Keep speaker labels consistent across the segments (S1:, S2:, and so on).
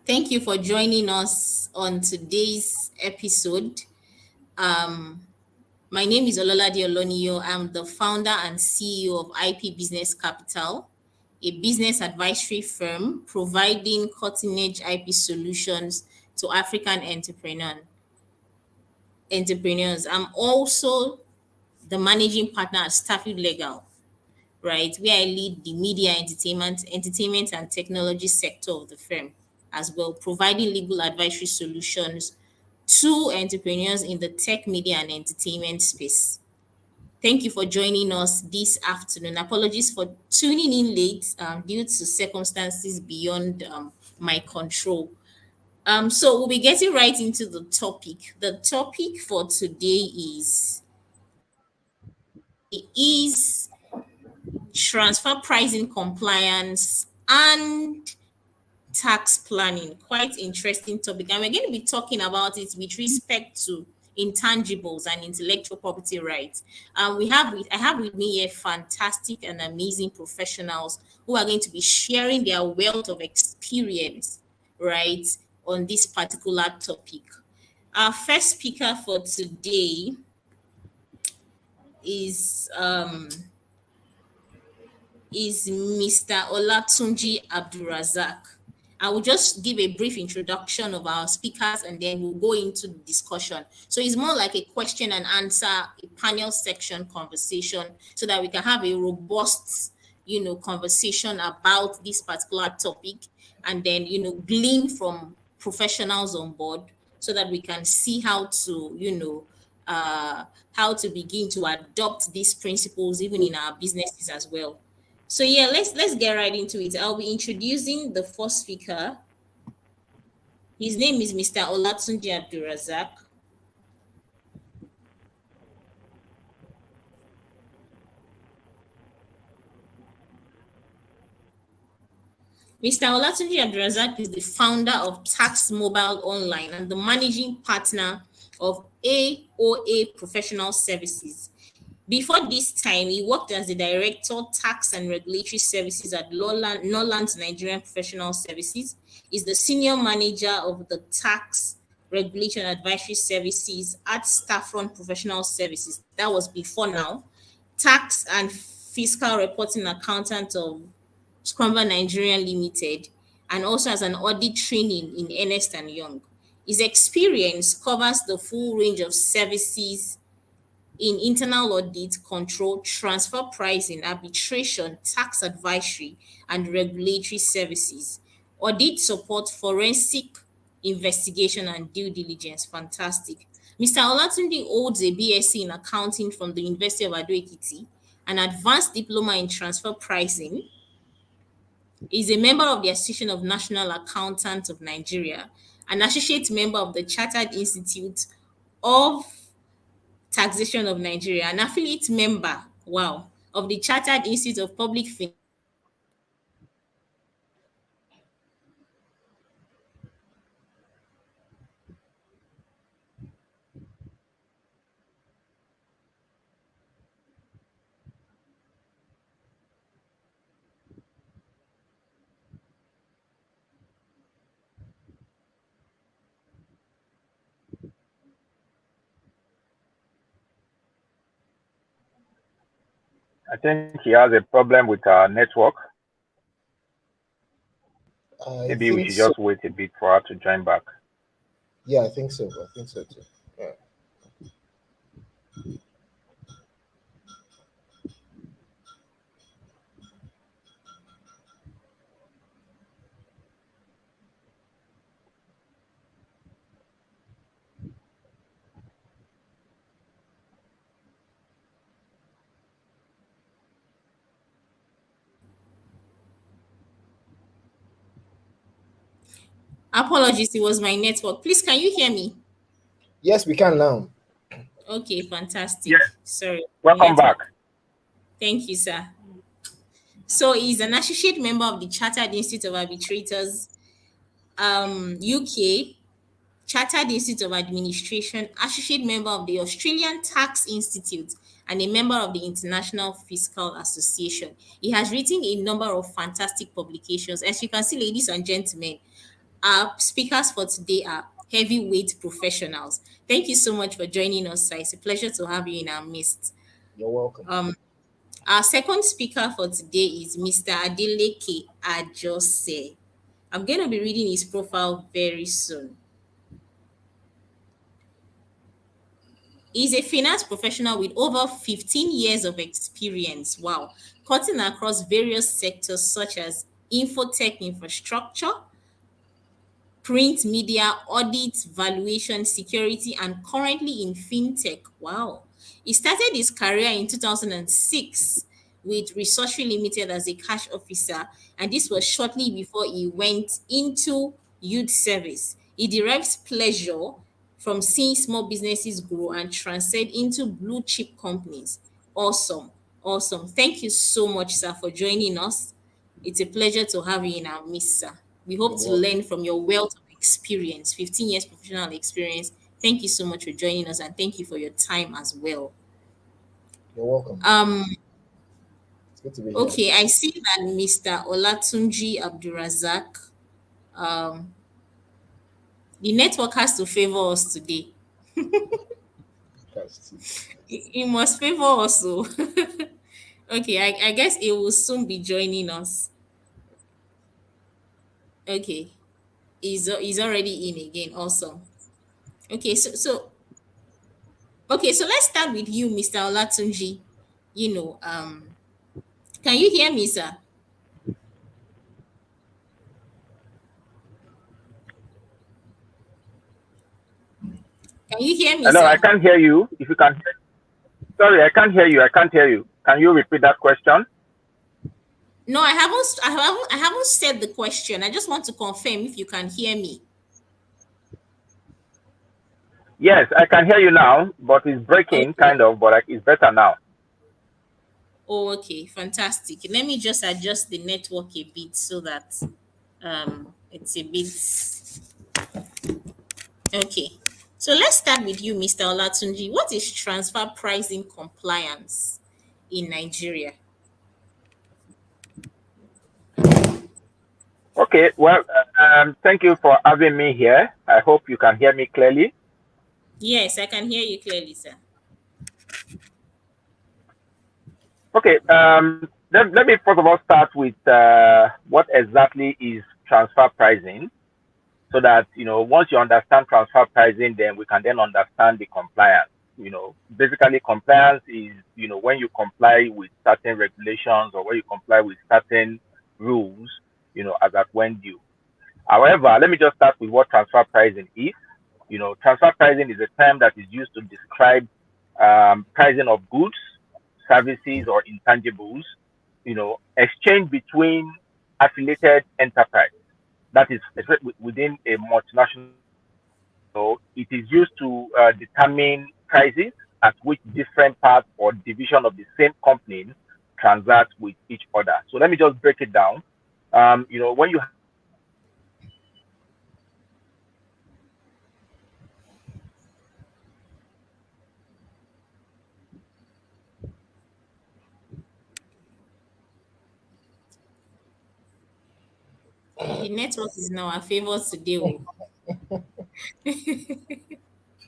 S1: Thank you for joining us on today's episode. Um, my name is Ololade Oloniyo. I'm the founder and CEO of IP Business Capital, a business advisory firm providing cutting-edge IP solutions to African entrepreneurs. I'm also the managing partner at Stafford Legal, right, where I lead the media entertainment and technology sector of the firm as well, providing legal advisory solutions to entrepreneurs in the tech, media, and entertainment space. Thank you for joining us this afternoon. Apologies for tuning in late due to circumstances beyond my control. So we'll be getting right into the topic. The topic for today is transfer pricing compliance and tax planning. Quite interesting topic. And we're going to be talking about it with respect to intangibles and intellectual property rights. I have with me here fantastic and amazing professionals who are going to be sharing their wealth of experience, right, on this particular topic. Our first speaker for today is Mr. Olatunji Abdulrazaq. I will just give a brief introduction of our speakers and then we'll go into the discussion. So it's more like a question and answer, a panel section conversation so that we can have a robust, conversation about this particular topic and then, glean from professionals on board so that we can see how to begin to adopt these principles even in our businesses as well. So yeah, let's get right into it. I'll be introducing the first speaker. His name is Mr. Olatunji Abdulrazaq. Mr. Olatunji Abdulrazaq is the founder of Tax Mobile Online and the managing partner of AOA Professional Services. Before this time, he worked as the Director, Tax and Regulatory Services at Norland Nigerian Professional Services. He's the Senior Manager of the Tax Regulation Advisory Services at Staffron Professional Services. That was before now. Tax and Fiscal Reporting Accountant of Scrumber Nigeria Limited, and also as an audit training in Ernst & Young. His experience covers the full range of services in internal audit, control, transfer pricing, arbitration, tax advisory, and regulatory services, audit support, forensic investigation, and due diligence. Fantastic. Mr. Olatunji holds a BSc in accounting from the University of Adeleke, an advanced diploma in transfer pricing. Is a member of the Association of National Accountants of Nigeria, an associate member of the Chartered Institute of Taxation of Nigeria, an affiliate member, of the Chartered Institute of Public Finance.
S2: I think he has a problem with our network. Maybe we should just wait a bit for her to join back.
S3: Yeah, I think so. I think so too. Yeah.
S1: Apologies, it was my network. Please, can you hear me?
S3: Yes, we can now.
S1: Okay, fantastic.
S2: Yes.
S1: Sorry.
S2: Welcome back.
S1: Thank you, sir. So he's an associate member of the Chartered Institute of Arbitrators, UK, Chartered Institute of Administration, associate member of the Australian Tax Institute, and a member of the International Fiscal Association. He has written a number of fantastic publications. As you can see, ladies and gentlemen, Our speakers for today are heavyweight professionals. Thank you so much for joining us, sir. It's a pleasure to have you in our midst.
S3: You're welcome.
S1: Our second speaker for today is Mr. Adeleke Ajose. I'm going to be reading his profile very soon. He's a finance professional with over 15 years of experience. Wow. Cutting across various sectors such as infotech infrastructure, print media, audit, valuation, security, and currently in fintech. Wow. He started his career in 2006 with Resourcery Limited as a cash officer, and this was shortly before he went into youth service. He derives pleasure from seeing small businesses grow and transcend into blue chip companies. Awesome. Awesome. Thank you so much, sir, for joining us. It's a pleasure to have you in our midst, sir. We hope
S3: You're
S1: to
S3: welcome.
S1: learn from your wealth of experience, 15 years professional experience. Thank you so much for joining us, and thank you for your time as well.
S3: You're welcome. It's good to be here.
S1: Okay, I see that Mr. Olatunji Abdulrazaq, um, the network has to favor us today. He must favor us. So. Okay, I guess he will soon be joining us. Okay, he's already in again. Awesome. Okay, so let's start with you, Mr. Olatunji. You know, can you hear me, sir? Can you hear me,
S2: No, I
S1: sir?
S2: can't hear you. If you can, sorry, I can't hear you. I can't hear you. Can you repeat that question?
S1: No, I haven't said the question. I just want to confirm if you can hear me.
S2: Yes, I can hear you now, but it's breaking
S1: Okay.
S2: kind of, but it's better now.
S1: Oh, okay, fantastic. Let me just adjust the network a bit so that it's a bit okay. So let's start with you, Mr. Olatunji. What is transfer pricing compliance in Nigeria?
S2: Okay, well, thank you for having me here. I hope you can hear me clearly.
S1: Yes, I can hear you clearly, sir.
S2: Okay, let me first of all start with what exactly is transfer pricing, so that once you understand transfer pricing, then we can then understand the compliance. Basically compliance is when you comply with certain regulations or when you comply with certain rules, as at when due. However, let me just start with what transfer pricing is. Transfer pricing is a term that is used to describe pricing of goods, services, or intangibles, exchange between affiliated enterprise. That is within a multinational. So it is used to determine prices at which different parts or division of the same company transact with each other. So let me just break it down. When you
S1: The network is now our favor today.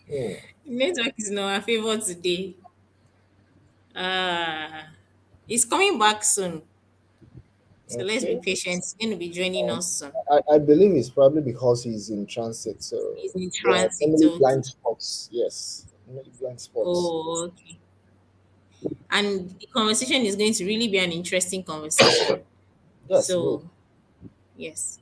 S3: Yeah.
S1: Network is now our favor today. Uh it's coming back soon. So let's be
S3: Okay.
S1: patient. He's going to be joining
S3: Um,
S1: us soon.
S3: I believe it's probably because he's in transit. So
S1: He's in
S3: there are
S1: transit.
S3: many
S1: Okay.
S3: blind spots. Yes. Many blind spots.
S1: Oh, okay. And the conversation is going to really be an interesting conversation.
S3: Yes, it will.
S1: So, yes.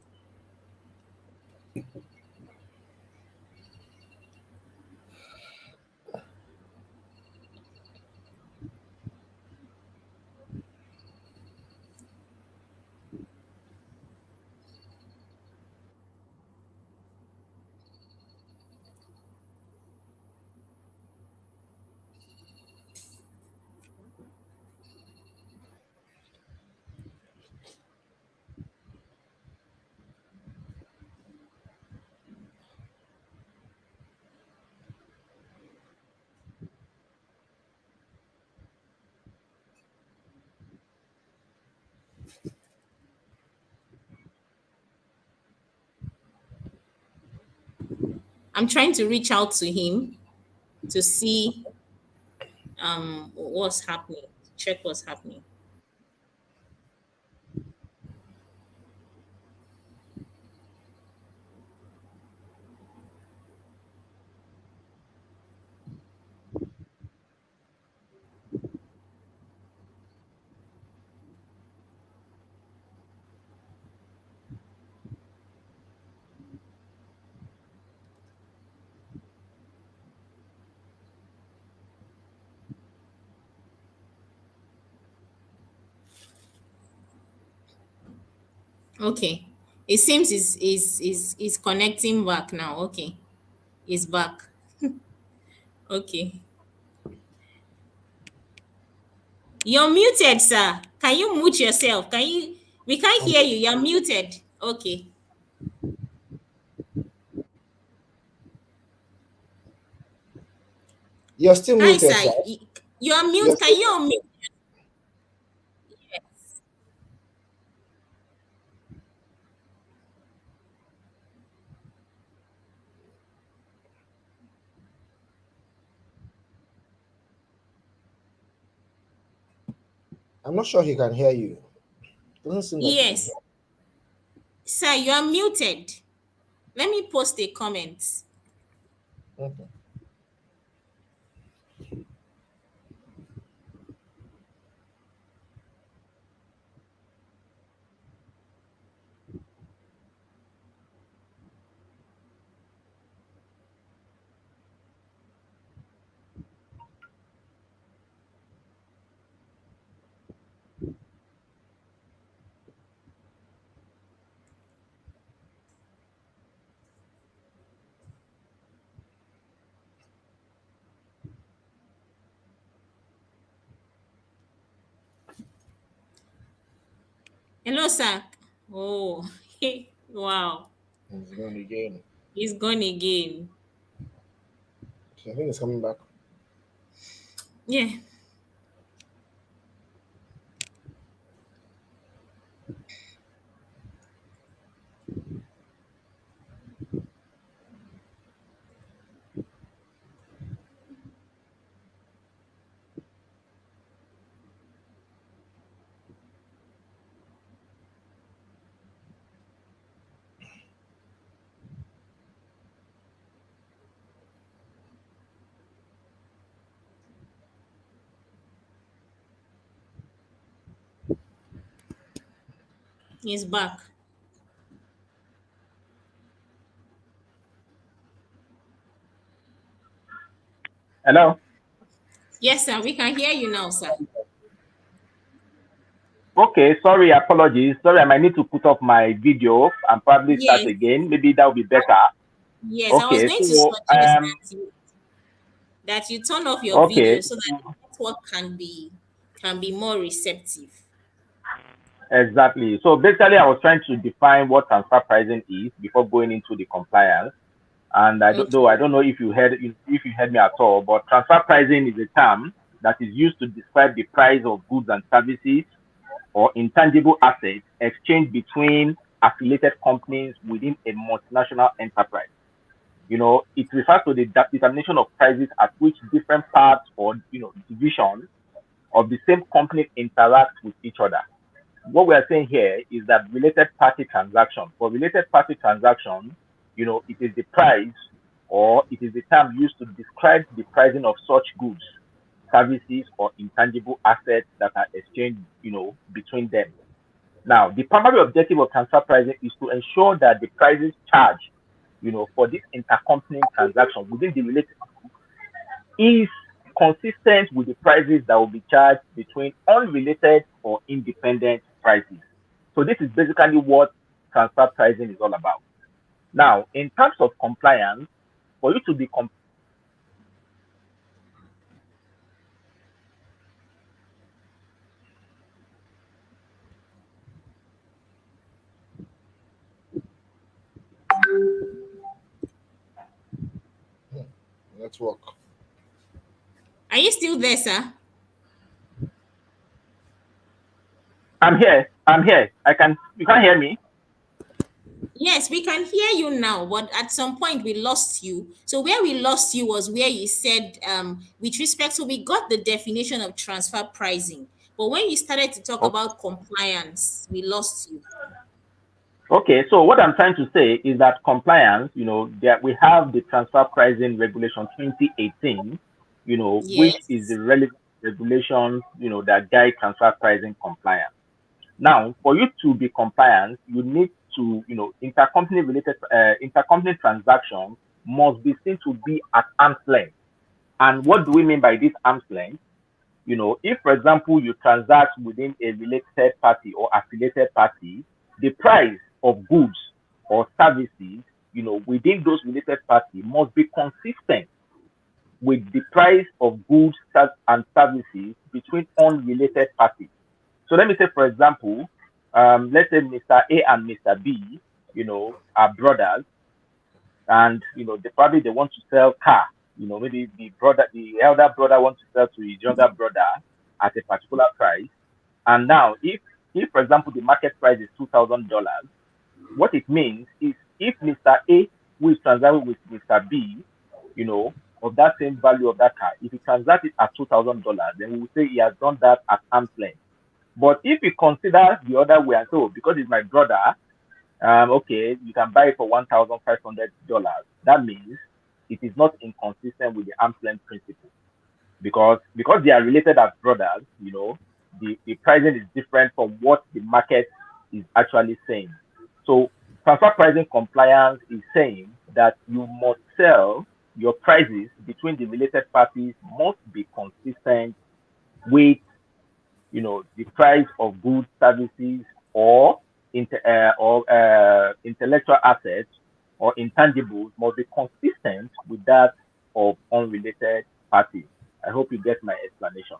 S1: I'm trying to reach out to him to see what's happening. Check what's happening. Okay. It seems is connecting back now. Okay. It's back. Okay. You're muted, sir. Can you mute yourself? We can't hear you. You're muted. Okay.
S3: You're still
S1: Hi,
S3: muted,
S1: sir.
S3: sir.
S1: You're mute. Can you unmute? Yes.
S3: I'm not sure he can hear you. Doesn't seem like
S1: Yes. Sir, you are muted. Let me post a comment.
S3: Okay.
S1: Hello, sir. Oh, wow.
S3: He's gone again.
S1: He's gone again.
S3: I think he's coming back.
S1: Yeah. He's back.
S2: Hello.
S1: Yes, sir. We can hear you now, sir.
S2: Okay, sorry, apologies. Sorry, I might need to put off my video and probably start
S1: Yes.
S2: again. Maybe that will be better.
S1: Yes, I was
S2: Okay,
S1: going to
S2: so
S1: suggest that you turn off your video
S2: okay,
S1: so that the network can be more receptive.
S2: exactly. So basically, I was trying to define what transfer pricing is before going into the compliance. And I
S1: Okay.
S2: don't know if you heard me at all, but transfer pricing is a term that is used to describe the price of goods and services or intangible assets exchanged between affiliated companies within a multinational enterprise. It refers to the determination of prices at which different parts or divisions of the same company interact with each other. What we are saying here is that related party transaction. For related party transaction, it is the price or it is the term used to describe the pricing of such goods, services, or intangible assets that are exchanged, between them. Now, the primary objective of transfer pricing is to ensure that the prices charged, for this intercompany transaction within the related is consistent with the prices that will be charged between unrelated or independent prices. So this is basically what transfer pricing is all about. Now, in terms of compliance, for you to be
S3: Network.
S1: Are you still there, sir?
S2: I'm here. You can't hear me?
S1: Yes, we can hear you now, but at some point we lost you. So where we lost you was where you said, with respect to, we got the definition of transfer pricing, but when you started to talk
S2: Okay.
S1: about compliance, we lost you.
S2: Okay, so what I'm trying to say is that compliance, that we have the transfer pricing regulation 2018, which is
S1: Yes.
S2: the relevant regulation, that guide transfer pricing compliance. Now, for you to be compliant, you need to, intercompany transactions must be seen to be at arm's length. And what do we mean by this arm's length? If, for example, you transact within a related party or affiliated party, the price of goods or services, within those related parties must be consistent with the price of goods and services between unrelated parties. So let me say, for example, let's say Mr. A and Mr. B, are brothers, and they want to sell car. Maybe the elder brother wants to sell to his younger brother at a particular price. And now, if for example the market price is $2,000, what it means is if Mr. A, who is transacting with Mr. B, of that same value of that car, if he transacts it at $2,000, then we will say he has done that at arm's length. But if you consider the other way, and so because it's my brother, okay, you can buy it for $1,500. That means it is not inconsistent with the arm's length principle because they are related as brothers. The pricing is different from what the market is actually saying. So transfer pricing compliance is saying that you must sell your prices between the related parties must be consistent with the price of goods, services, or intellectual assets or intangibles must be consistent with that of unrelated parties. I hope you get my explanation.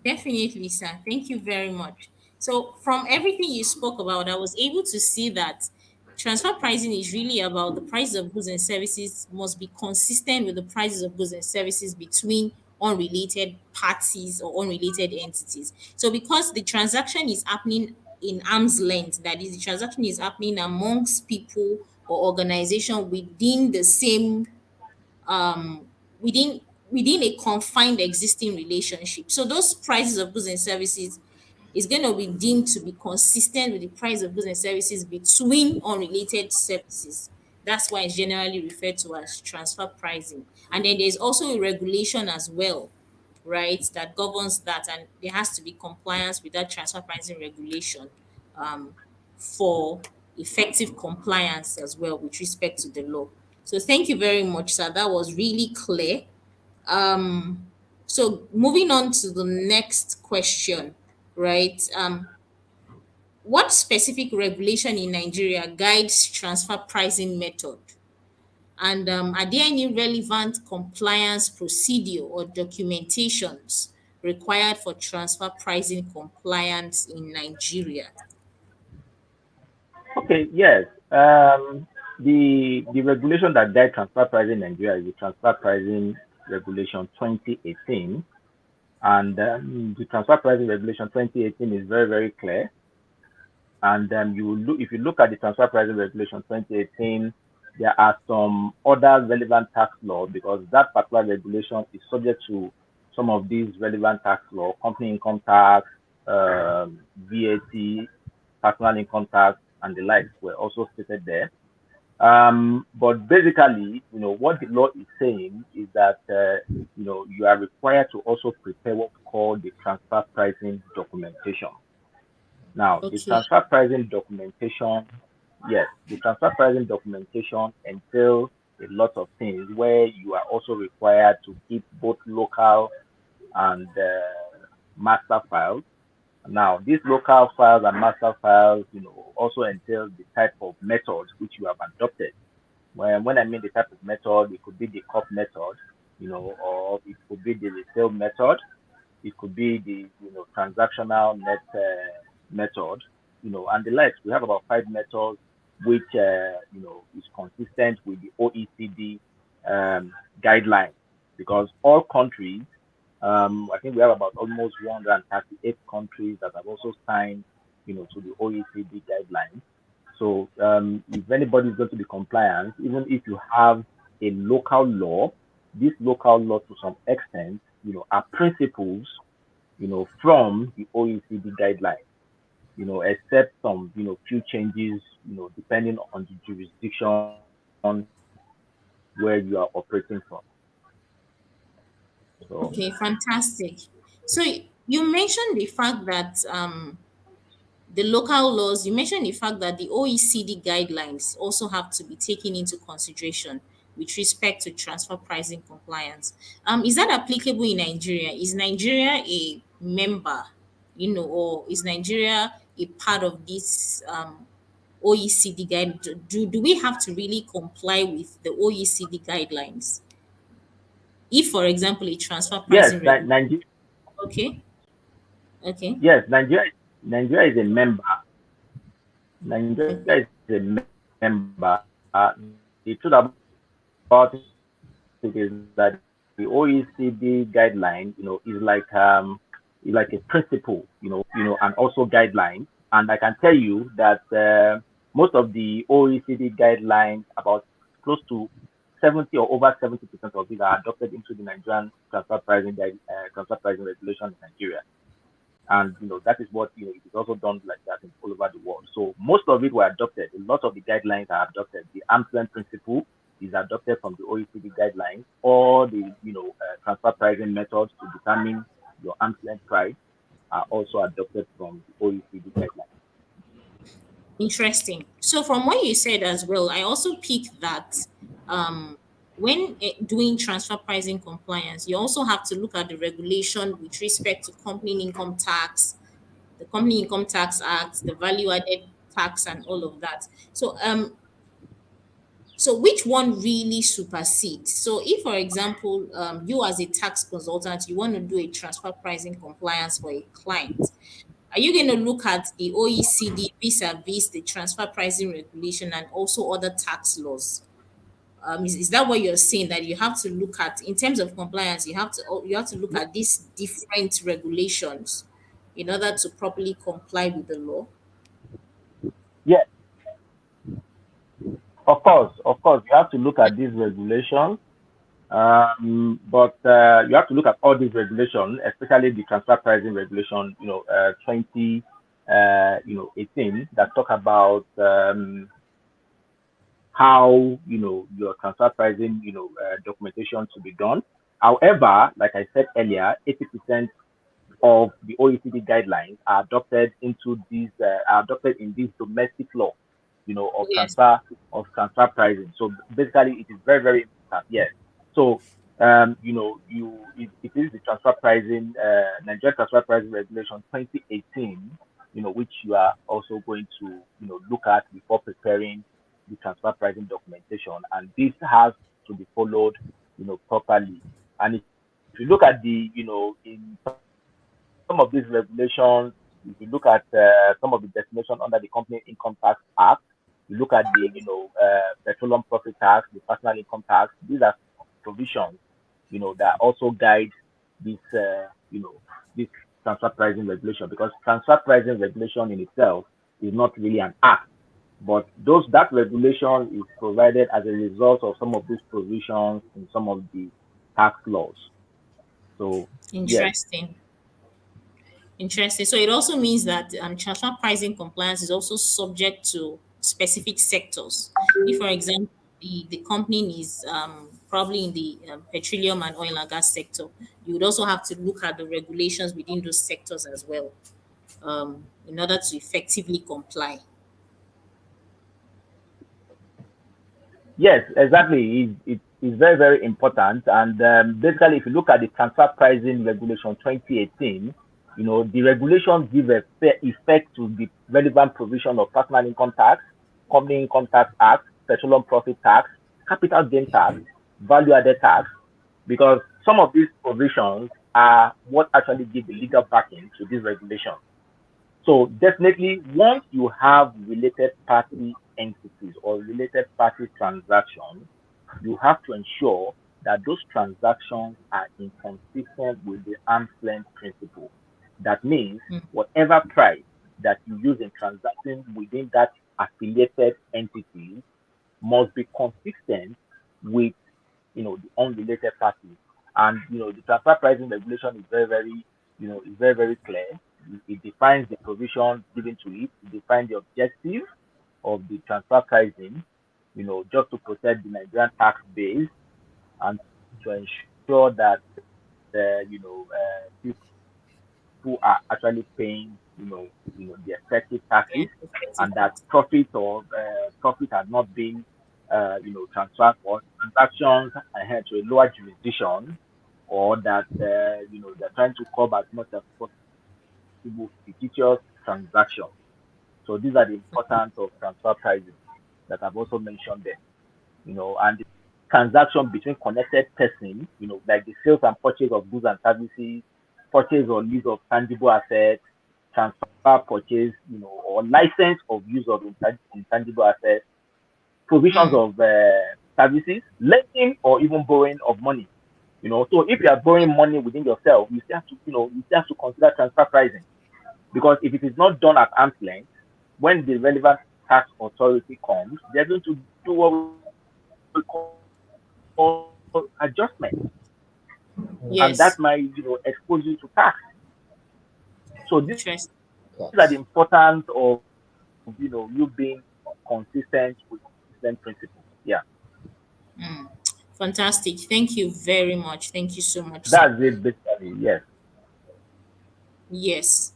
S1: Definitely, sir. Thank you very much. So, from everything you spoke about, I was able to see that transfer pricing is really about the price of goods and services must be consistent with the prices of goods and services between unrelated parties or unrelated entities. So, because the transaction is happening in arm's length, that is, the transaction is happening amongst people or organization within the same um, within within a confined existing relationship. So those prices of goods and services is going to be deemed to be consistent with the price of goods and services between unrelated services. That's why it's generally referred to as transfer pricing. And then there's also a regulation as well, right, that governs that, and there has to be compliance with that transfer pricing regulation um, for effective compliance as well with respect to the law. So thank you very much, sir. That was really clear. So moving on to the next question, right? What specific regulation in Nigeria guides transfer pricing method? And are there any relevant compliance procedure or documentations required for transfer pricing compliance in Nigeria?
S2: Okay, yes. The regulation that guides transfer pricing in Nigeria is the Transfer Pricing Regulation 2018, and the Transfer Pricing Regulation 2018 is very, very clear. And if you look at the Transfer Pricing Regulation 2018, there are some other relevant tax law because that particular regulation is subject to some of these relevant tax law, company income tax, VAT, personal income tax, and the likes were also stated there. But basically, what the law is saying is that, you are required to also prepare what we call the transfer pricing documentation. Now, the
S1: Okay.
S2: transfer pricing documentation, yes, the transfer pricing documentation entails a lot of things where you are also required to keep both local and master files. Now, these local files and master files, also entail the type of method which you have adopted. When I mean the type of method, it could be the COP method, or it could be the resale method, it could be the transactional method, and the likes. We have about 5 methods which is consistent with the OECD guidelines because all countries, I think we have about almost 138 countries that have also signed, to the OECD guidelines. So if anybody is going to be compliant, even if you have a local law, this local law to some extent, are principles, from the OECD guidelines, except some, few changes, depending on the jurisdiction where you are operating from. So,
S1: okay, fantastic. So you mentioned the fact that the local laws, you mentioned the fact that the OECD guidelines also have to be taken into consideration with respect to transfer pricing compliance. Is that applicable in Nigeria? Is Nigeria a member, or is Nigeria a part of this OECD guide? Do we have to really comply with the OECD guidelines? If, for example, a transfer
S2: yes,
S1: pricing regulation,
S2: Nigeria,
S1: okay, okay,
S2: yes, Nigeria is a member. Nigeria
S1: okay.
S2: is a member. The truth about it is that the OECD guideline, is like a principle, and also guidelines. And I can tell you that most of the OECD guidelines, about close to 70 or over 70% of these are adopted into the Nigerian transfer pricing regulation in Nigeria. And that is what it is also done like that all over the world. So most of it were adopted. A lot of the guidelines are adopted. The arm's length principle is adopted from the OECD guidelines. All the transfer pricing methods to determine your arm's length price are also adopted from the OECD guidelines.
S1: Interesting. So from what you said as well, I also picked that when doing transfer pricing compliance, you also have to look at the regulation with respect to company income tax, the Company Income Tax Act, the Value Added Tax, and all of that. So which one really supersedes? So if, for example, you as a tax consultant, you want to do a transfer pricing compliance for a client, are you going to look at the OECD vis-a-vis the transfer pricing regulation and also other tax laws? Is that what you're saying, that you have to look at in terms of compliance? You have to look at these different regulations in order to properly comply with the law.
S2: Yeah, of course, you have to look at these regulations. But you have to look at all these regulations, especially the transfer pricing regulation, 18, that talk about how your transfer pricing documentation to be done. However, like I said earlier, 80% of the OECD guidelines are adopted in this domestic law,
S1: Yes.
S2: of transfer pricing. So basically, it is very, very important. Yes. So it is the transfer pricing, Nigeria transfer pricing regulation 2018, which you are also going to look at before preparing the transfer pricing documentation, and this has to be followed properly. And if you look at in some of these regulations, if you look at some of the definitions under the Company Income Tax Act, you look at the petroleum profit tax, the personal income tax. These are provisions that also guide this this transfer pricing regulation, because transfer pricing regulation in itself is not really an act, but that regulation is provided as a result of some of these provisions in some of the tax laws. So yes.
S1: Interesting. Interesting. So it also means that transfer pricing compliance is also subject to specific sectors. If, for example, the company is probably in the petroleum and oil and gas sector, you would also have to look at the regulations within those sectors as well, in order to effectively comply.
S2: Yes, exactly. It's very, very important. And basically, if you look at the transfer pricing regulation 2018, the regulation gives a fair effect to the relevant provision of personal income tax, company income tax act, petroleum profit tax, capital gain tax, value added tax, because some of these provisions are what actually give the legal backing to this regulation. So definitely, once you have related party entities or related party transactions, you have to ensure that those transactions are inconsistent with the arm's length principle. That means
S1: Mm.
S2: whatever price that you use in transacting within that affiliated entities must be consistent with, the unrelated parties. And, the transfer pricing regulation is very, very clear. It defines the provisions given to it. It defines the objective of the transfer pricing, just to protect the Nigerian tax base and to ensure that, people are actually paying, the effective taxes, and that profit has not been, transferred or transactions ahead to a lower jurisdiction, or that, they're trying to curb as much as possible fictitious transactions. So these are the importance of transfer pricing that I've also mentioned there. And the transaction between connected persons, like the sales and purchase of goods and services, purchase or lease of tangible assets, transfer, purchase, or license of use of intangible assets, provisions of services, lending or even borrowing of money. So if you are borrowing money within yourself, you still have to, you still have to consider transfer pricing, because if it is not done at arm's length, when the relevant tax authority comes, they're going to do what we call adjustment, and that
S1: Yes.
S2: might, expose you to tax. So these
S1: Interesting.
S2: are the importance of, you being consistent with consistent principles. Yeah,
S1: Fantastic. Thank you very much. Thank you so much, sir.
S2: that's it basically. Yes.
S1: Yes.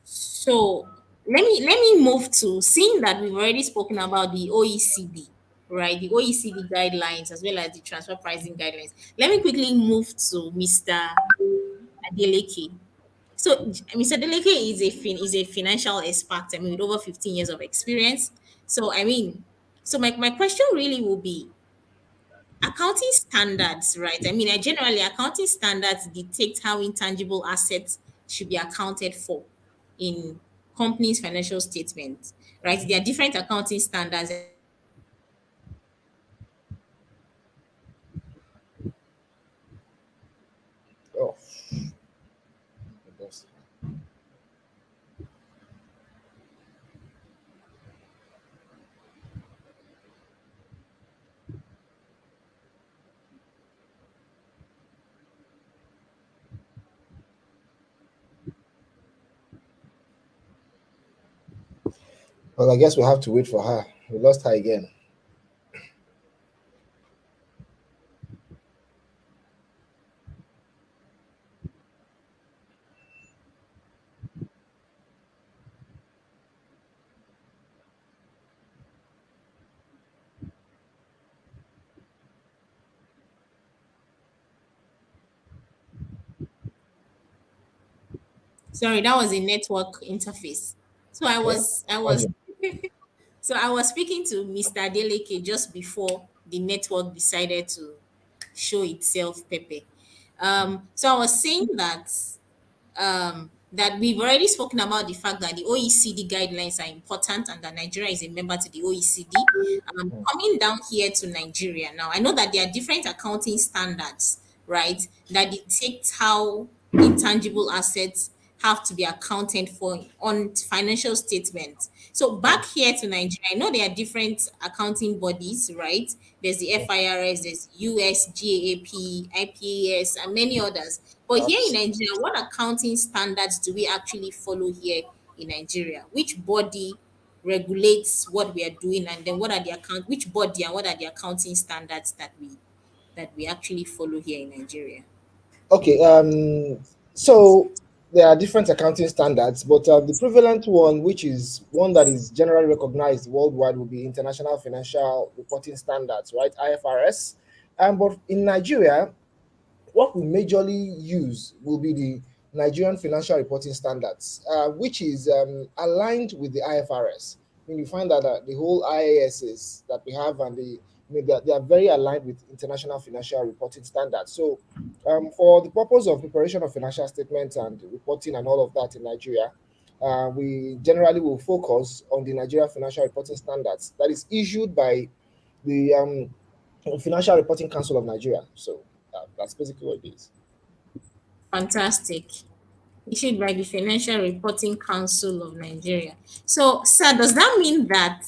S1: So let me move to, seeing that we've already spoken about the OECD, right? The OECD guidelines as well as the transfer pricing guidelines. Let me quickly move to Mr. Adeleke. So Mr. Adeleke is a financial expert. I mean, with over 15 years of experience. So my question really will be accounting standards, right? I mean, generally accounting standards dictate how intangible assets should be accounted for in companies' financial statements, right? There are different accounting standards.
S3: Oh, yes. Well, I guess we'll have to wait for her. We lost her again.
S1: Sorry, that was a network interface. So
S3: Okay.
S1: I was so I was speaking to Mr. Adeleke just before the network decided to show itself Pepe. So I was saying that we've already spoken about the fact that the OECD guidelines are important and that Nigeria is a member to the OECD. Coming down here to Nigeria now, I know that there are different accounting standards, right, that dictate how intangible assets have to be accounted for on financial statements. So back here to Nigeria, I know there are different accounting bodies, right? There's the FIRS, there's USGAP, IPAS, and many others. But here in Nigeria, what accounting standards do we actually follow here in Nigeria? Which body regulates what we are doing, and then what are the which body and what are the accounting standards that we actually follow here in Nigeria?
S3: Okay. So there are different accounting standards, but the prevalent one, which is one that is generally recognized worldwide, will be International Financial Reporting Standards, right? IFRS. But in Nigeria, what we majorly use will be the Nigerian Financial Reporting Standards, which is aligned with the IFRS. I mean, you find that the whole IASs that we have and they are very aligned with International Financial Reporting Standards. So, for the purpose of preparation of financial statements and reporting and all of that in Nigeria, we generally will focus on the Nigeria Financial Reporting Standards that is issued by the Financial Reporting Council of Nigeria. So that's basically what it is.
S1: Fantastic. issued by the Financial Reporting Council of Nigeria. So, sir, does that mean that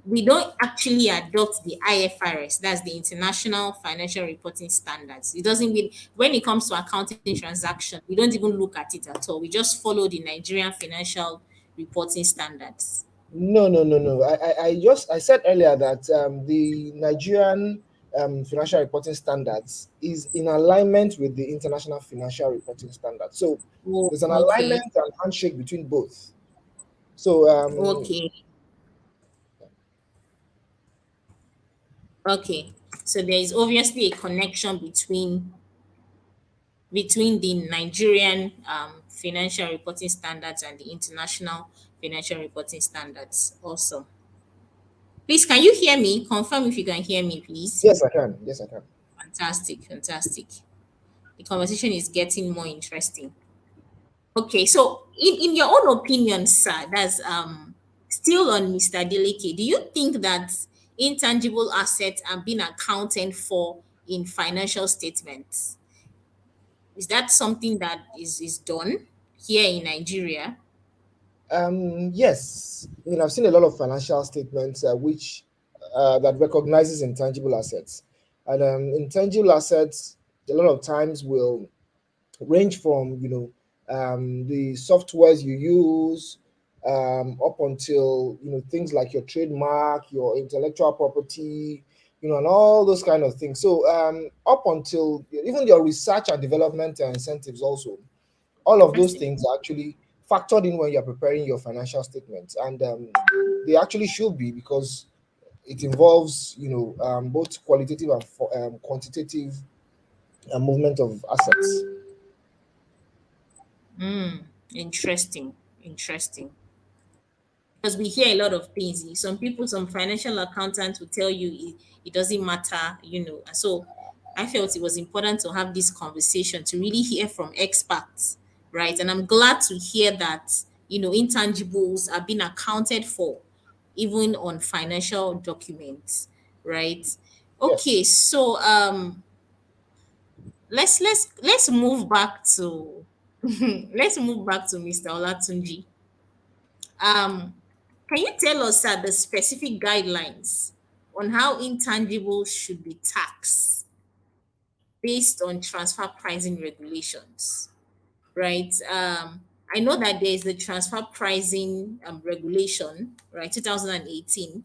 S1: we don't actually adopt the IFRS, that's the International Financial Reporting Standards? It doesn't mean when it comes to accounting transaction, we don't even look at it at all. We just follow the Nigerian Financial Reporting Standards.
S3: No, no, no, no. I said earlier that the Nigerian financial reporting standards is in alignment with the international financial reporting standards. So
S1: Oh,
S3: there's an
S1: okay.
S3: alignment and handshake between both. So
S1: Okay. Okay. So there is obviously a connection between the Nigerian financial reporting standards and the international financial reporting standards also. Please, can you hear me? Confirm if you can hear me, please.
S3: yes, I can. Yes, I can.
S1: Fantastic, fantastic. The conversation is getting more interesting. Okay, so in your own opinion, sir, that's still on Mr. Adeleke, do you think that intangible assets are being accounted for in financial statements? Is that something that is done here in Nigeria?
S3: Yes, I mean I've seen a lot of financial statements which that recognizes intangible assets, and intangible assets a lot of times will range from the softwares you use up until things like your trademark, your intellectual property, and all those kind of things. So up until even your research and development incentives also, all of those
S1: Fantastic.
S3: things are actually factored in when you're preparing your financial statements, and they actually should be, because it involves both qualitative and quantitative movement of assets.
S1: Interesting. Interesting. Because we hear a lot of things. Some people, some financial accountants will tell you it doesn't matter. And so I felt it was important to have this conversation to really hear from experts, right? And I'm glad to hear that intangibles are being accounted for even on financial documents, right?
S3: Yes.
S1: Okay, so let's move back to let's move back to Mr. Olatunji. Um, can you tell us the specific guidelines on how intangibles should be taxed based on transfer pricing regulations? Right. I know that there is the transfer pricing regulation, right, 2018.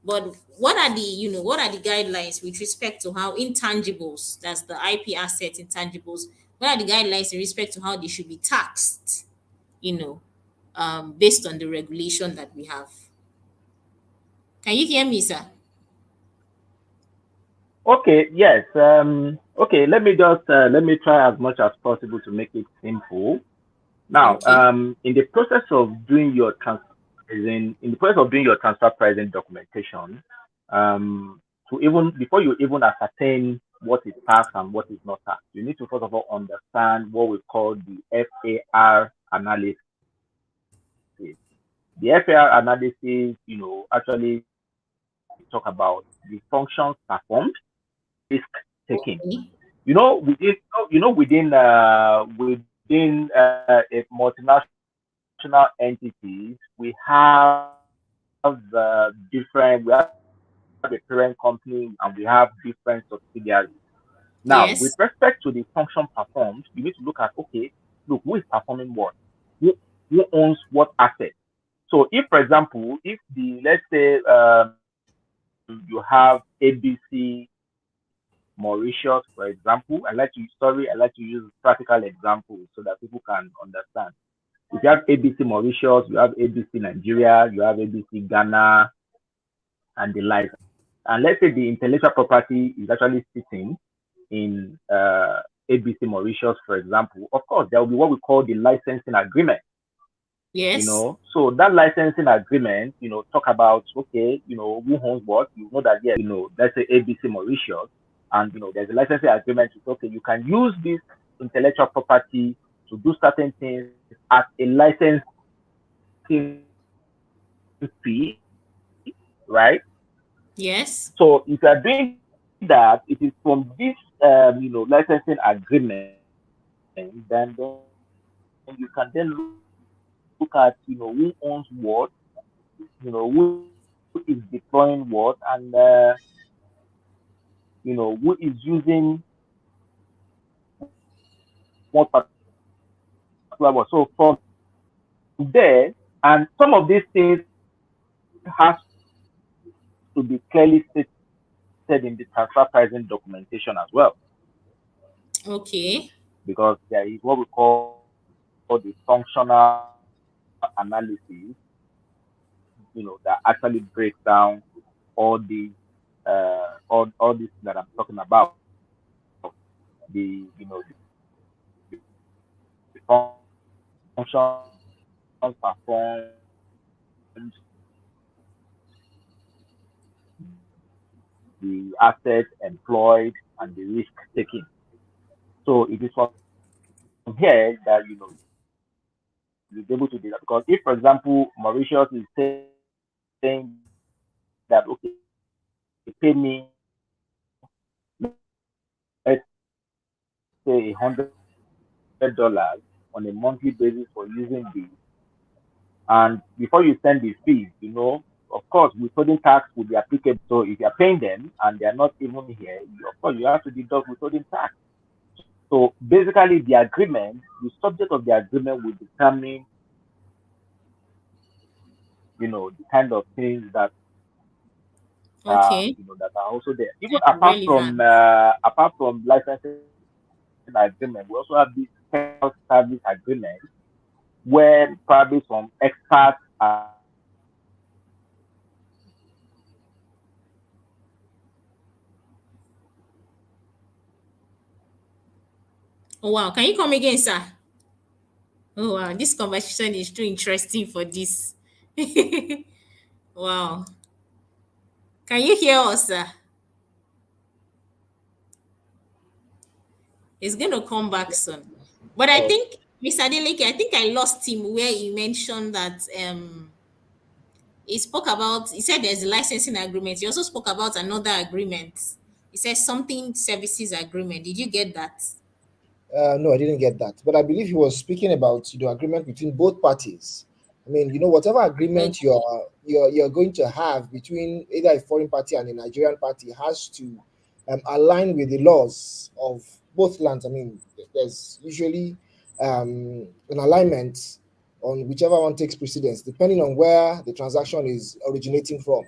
S1: But what are the guidelines with respect to how intangibles, that's the IP asset intangibles, what are the guidelines in respect to how they should be taxed, you know, based on the regulation that we have? Can you hear me, sir?
S2: Okay, yes. Okay, let me try as much as possible to make it simple. Now,
S1: Okay.
S2: in the process of doing your transfer pricing documentation, to even before you even ascertain what is taxed and what is not taxed, you need to first of all understand what we call the FAR analysis. The FAR analysis, actually talk about the functions performed, risk taking.
S1: Okay.
S2: Within a multinational entities, we have we have a parent company and we have different subsidiaries. Now, with
S1: Yes.
S2: respect to the function performed, you need to look at, okay, look, who is performing what? Who, who owns what asset? So if, for example, if let's say you have ABC Mauritius, for example, I like to use practical examples so that people can understand. If you have ABC Mauritius, you have ABC Nigeria, you have ABC Ghana, and the like. And let's say the intellectual property is actually sitting in ABC Mauritius, for example. Of course, there will be what we call the licensing agreement.
S1: Yes.
S2: So that licensing agreement, talk about, okay, who owns what. You know that, yes, let's say ABC Mauritius, and there's a licensing agreement to, okay, you can use this intellectual property to do certain things at a licensing fee, right?
S1: Yes.
S2: So if you are doing that, it is from this licensing agreement, then you you can then look at, who owns what, who is deploying what, and, who is using what particular what. So from there, and some of these things has to be clearly stated in the transfer pricing documentation as well,
S1: Okay.
S2: because there is what we call the functional analysis, that actually breaks down all these all this that I'm talking about. The functions performed, the assets employed, and the risk taken. So it is from here that you'll be able to do that. Because if, for example, Mauritius is saying that, okay, pay me, let's say $100 on a monthly basis for using this, and before you send the fees, of course, withholding tax will be applicable. So if you're paying them and they're not even here, of course, you have to deduct withholding tax. So basically, the subject of the agreement will determine, the kind of things that
S1: Okay.
S2: that are also there. Even
S1: Relevant.
S2: apart from licensing agreement, we also have this technical service agreement where probably some experts are
S1: Oh wow. Can you come again, sir? Oh wow. This conversation is too interesting for this. Wow. Can you hear us, sir? He's going to come back soon. But I
S3: Oh,
S1: think, Mr. Adeleke, I think I lost him where he mentioned that he said there's a licensing agreement. He also spoke about another agreement. He said something services agreement. Did you get that?
S3: no, I didn't get that. But I believe he was speaking about agreement between both parties. I mean, whatever agreement
S1: Okay.
S3: you're going to have between either a foreign party and a Nigerian party has to align with the laws of both lands. I mean, there's usually an alignment on whichever one takes precedence, depending on where the transaction is originating from.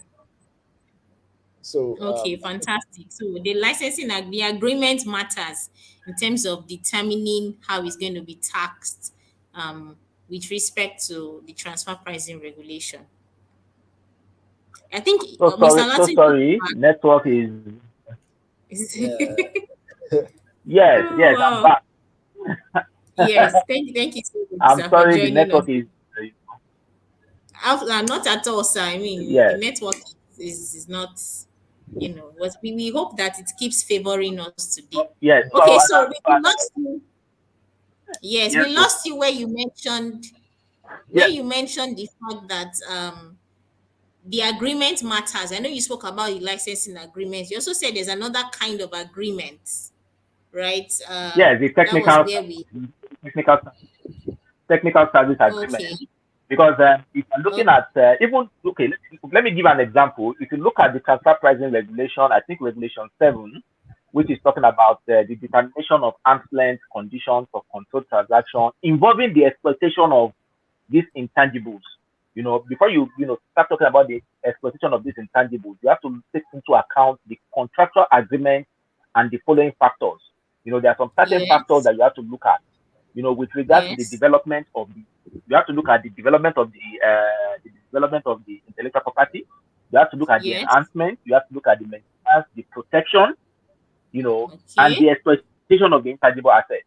S3: So
S1: Okay, fantastic. So the agreement matters in terms of determining how it's going to be taxed um, with respect to the transfer pricing regulation. I think Mr.
S2: so
S1: Latin
S2: sorry. Network is
S1: is
S3: yeah,
S2: yes,
S1: oh
S2: I'm
S1: wow.
S2: back.
S1: Yes, thank you so much,
S2: I'm
S1: sir, for
S2: sorry, the
S1: joining us.
S2: network is
S1: Not at all, sir. I mean, the
S2: yes,
S1: network is not, what we hope that it keeps favoring us today.
S2: yes. So
S1: Okay,
S2: I
S1: so
S2: was
S1: we
S2: back.
S1: lost you. Yes,
S2: Yes,
S1: we
S2: so
S1: lost you where
S2: yes,
S1: you mentioned the fact that the agreement matters. I know you spoke about the licensing agreement. You also said there's another kind of agreement, right?
S2: yes. The
S1: That was where we
S2: technical technical service agreement.
S1: okay.
S2: Because if you're
S1: Oh,
S2: looking at even okay, let me give an example. If you look at the transfer pricing regulation, I think regulation 7, which is talking about the determination of arm's length conditions for controlled transaction involving the exploitation of these intangibles. Before you start talking about the exploitation of these intangibles, you have to take into account the contractual agreement and the following factors. There are some certain factors
S1: yes,
S2: that you have to look at. With regards to the
S1: yes,
S2: development of you have to look at the development of the intellectual property. You have to look at the
S1: yes.
S2: enhancement. You have to look at the maintenance, the protection, and
S1: Okay.
S2: the exploitation of the intangible assets.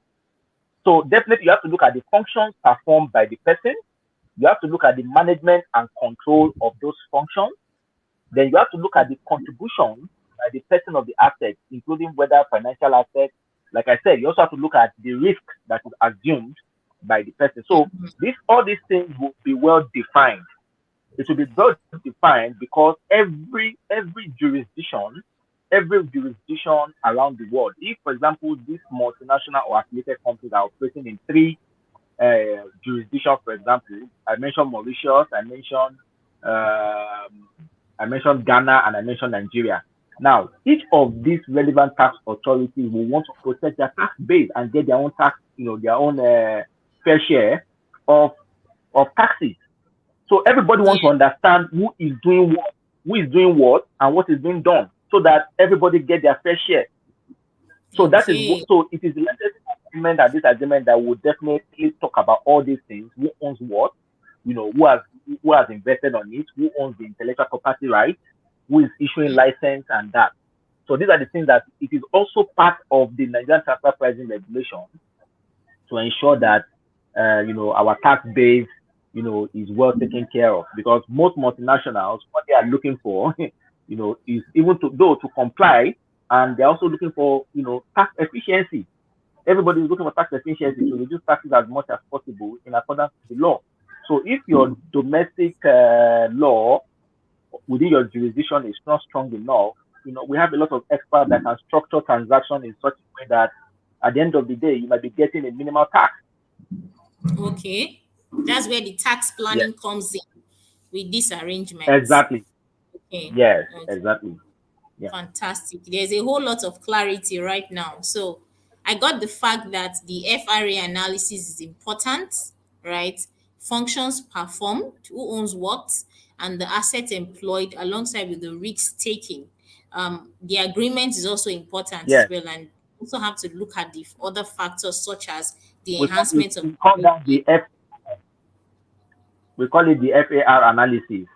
S2: So definitely, you have to look at the functions performed by the person. You have to look at the management and control of those functions. Then you have to look at the contribution by the person of the asset, including whether financial assets. Like I said, you also have to look at the risk that is assumed by the person. So all these things will be well defined. It will be well defined because every jurisdiction around the world, if for example these multinational or affiliated companies are operating in three jurisdiction. For example, I mentioned Mauritius, I mentioned Ghana, and I mentioned Nigeria. Now, each of these relevant tax authorities will want to protect their tax base and get their own tax, their own fair share of taxes. So everybody wants to understand who is doing what, and what is being done, so that everybody get their fair share. So that is so it is the latest agreement, and this agreement that will definitely talk about all these things: who owns what, who has invested on it, who owns the intellectual property right, who is issuing license, and that. So these are the things that it is also part of the Nigerian transfer pricing regulation to ensure that our tax base is well taken care of, because most multinationals, what they are looking for is even to comply, and they're also looking for tax efficiency. Everybody is looking for tax efficiency to reduce taxes as much as possible in accordance with the law. So if your domestic law within your jurisdiction is not strong enough, we have a lot of experts that can structure transactions in such a way that at the end of the day, you might be getting a minimal tax.
S1: Okay. That's where the tax planning comes in with this arrangement.
S2: Exactly.
S1: Okay.
S2: Yes, exactly. Yeah.
S1: Fantastic. There's a whole lot of clarity right now. So I got the fact that the FRA analysis is important, right? Functions performed, who owns what, and the asset employed alongside with the risk taking. The agreement is also important as well, and also have to look at the other factors such as the enhancement of.
S2: We call it the FAR analysis.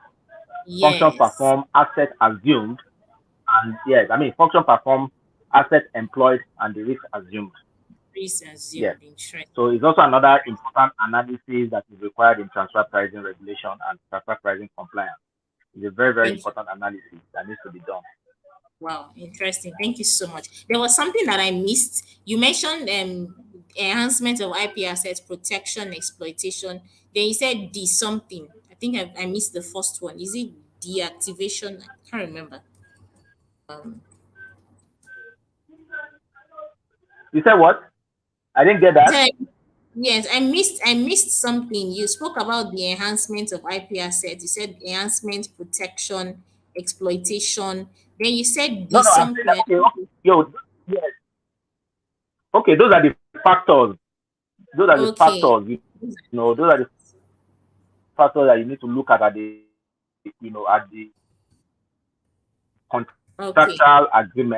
S1: Yes.
S2: Function perform, asset assumed, and function perform, asset employed, and the risk assumed.
S1: Risk assumed.
S2: So it's also another important analysis that is required in transfer pricing regulation and transfer pricing compliance. It's a very, very important analysis that needs to be done.
S1: Wow, interesting. Thank you so much. There was something that I missed. You mentioned enhancement of IP assets, protection, exploitation. Then you said the something. I think I missed the first one. Is it deactivation? I can't remember.
S2: You said what? I didn't get that.
S1: Yes, I missed something. You spoke about the enhancement of IP assets. You said enhancement, protection, exploitation. Then you said something.
S2: Yes. Okay, those are the factors. Those are the factors. Those are the factors that you need to look at the contractual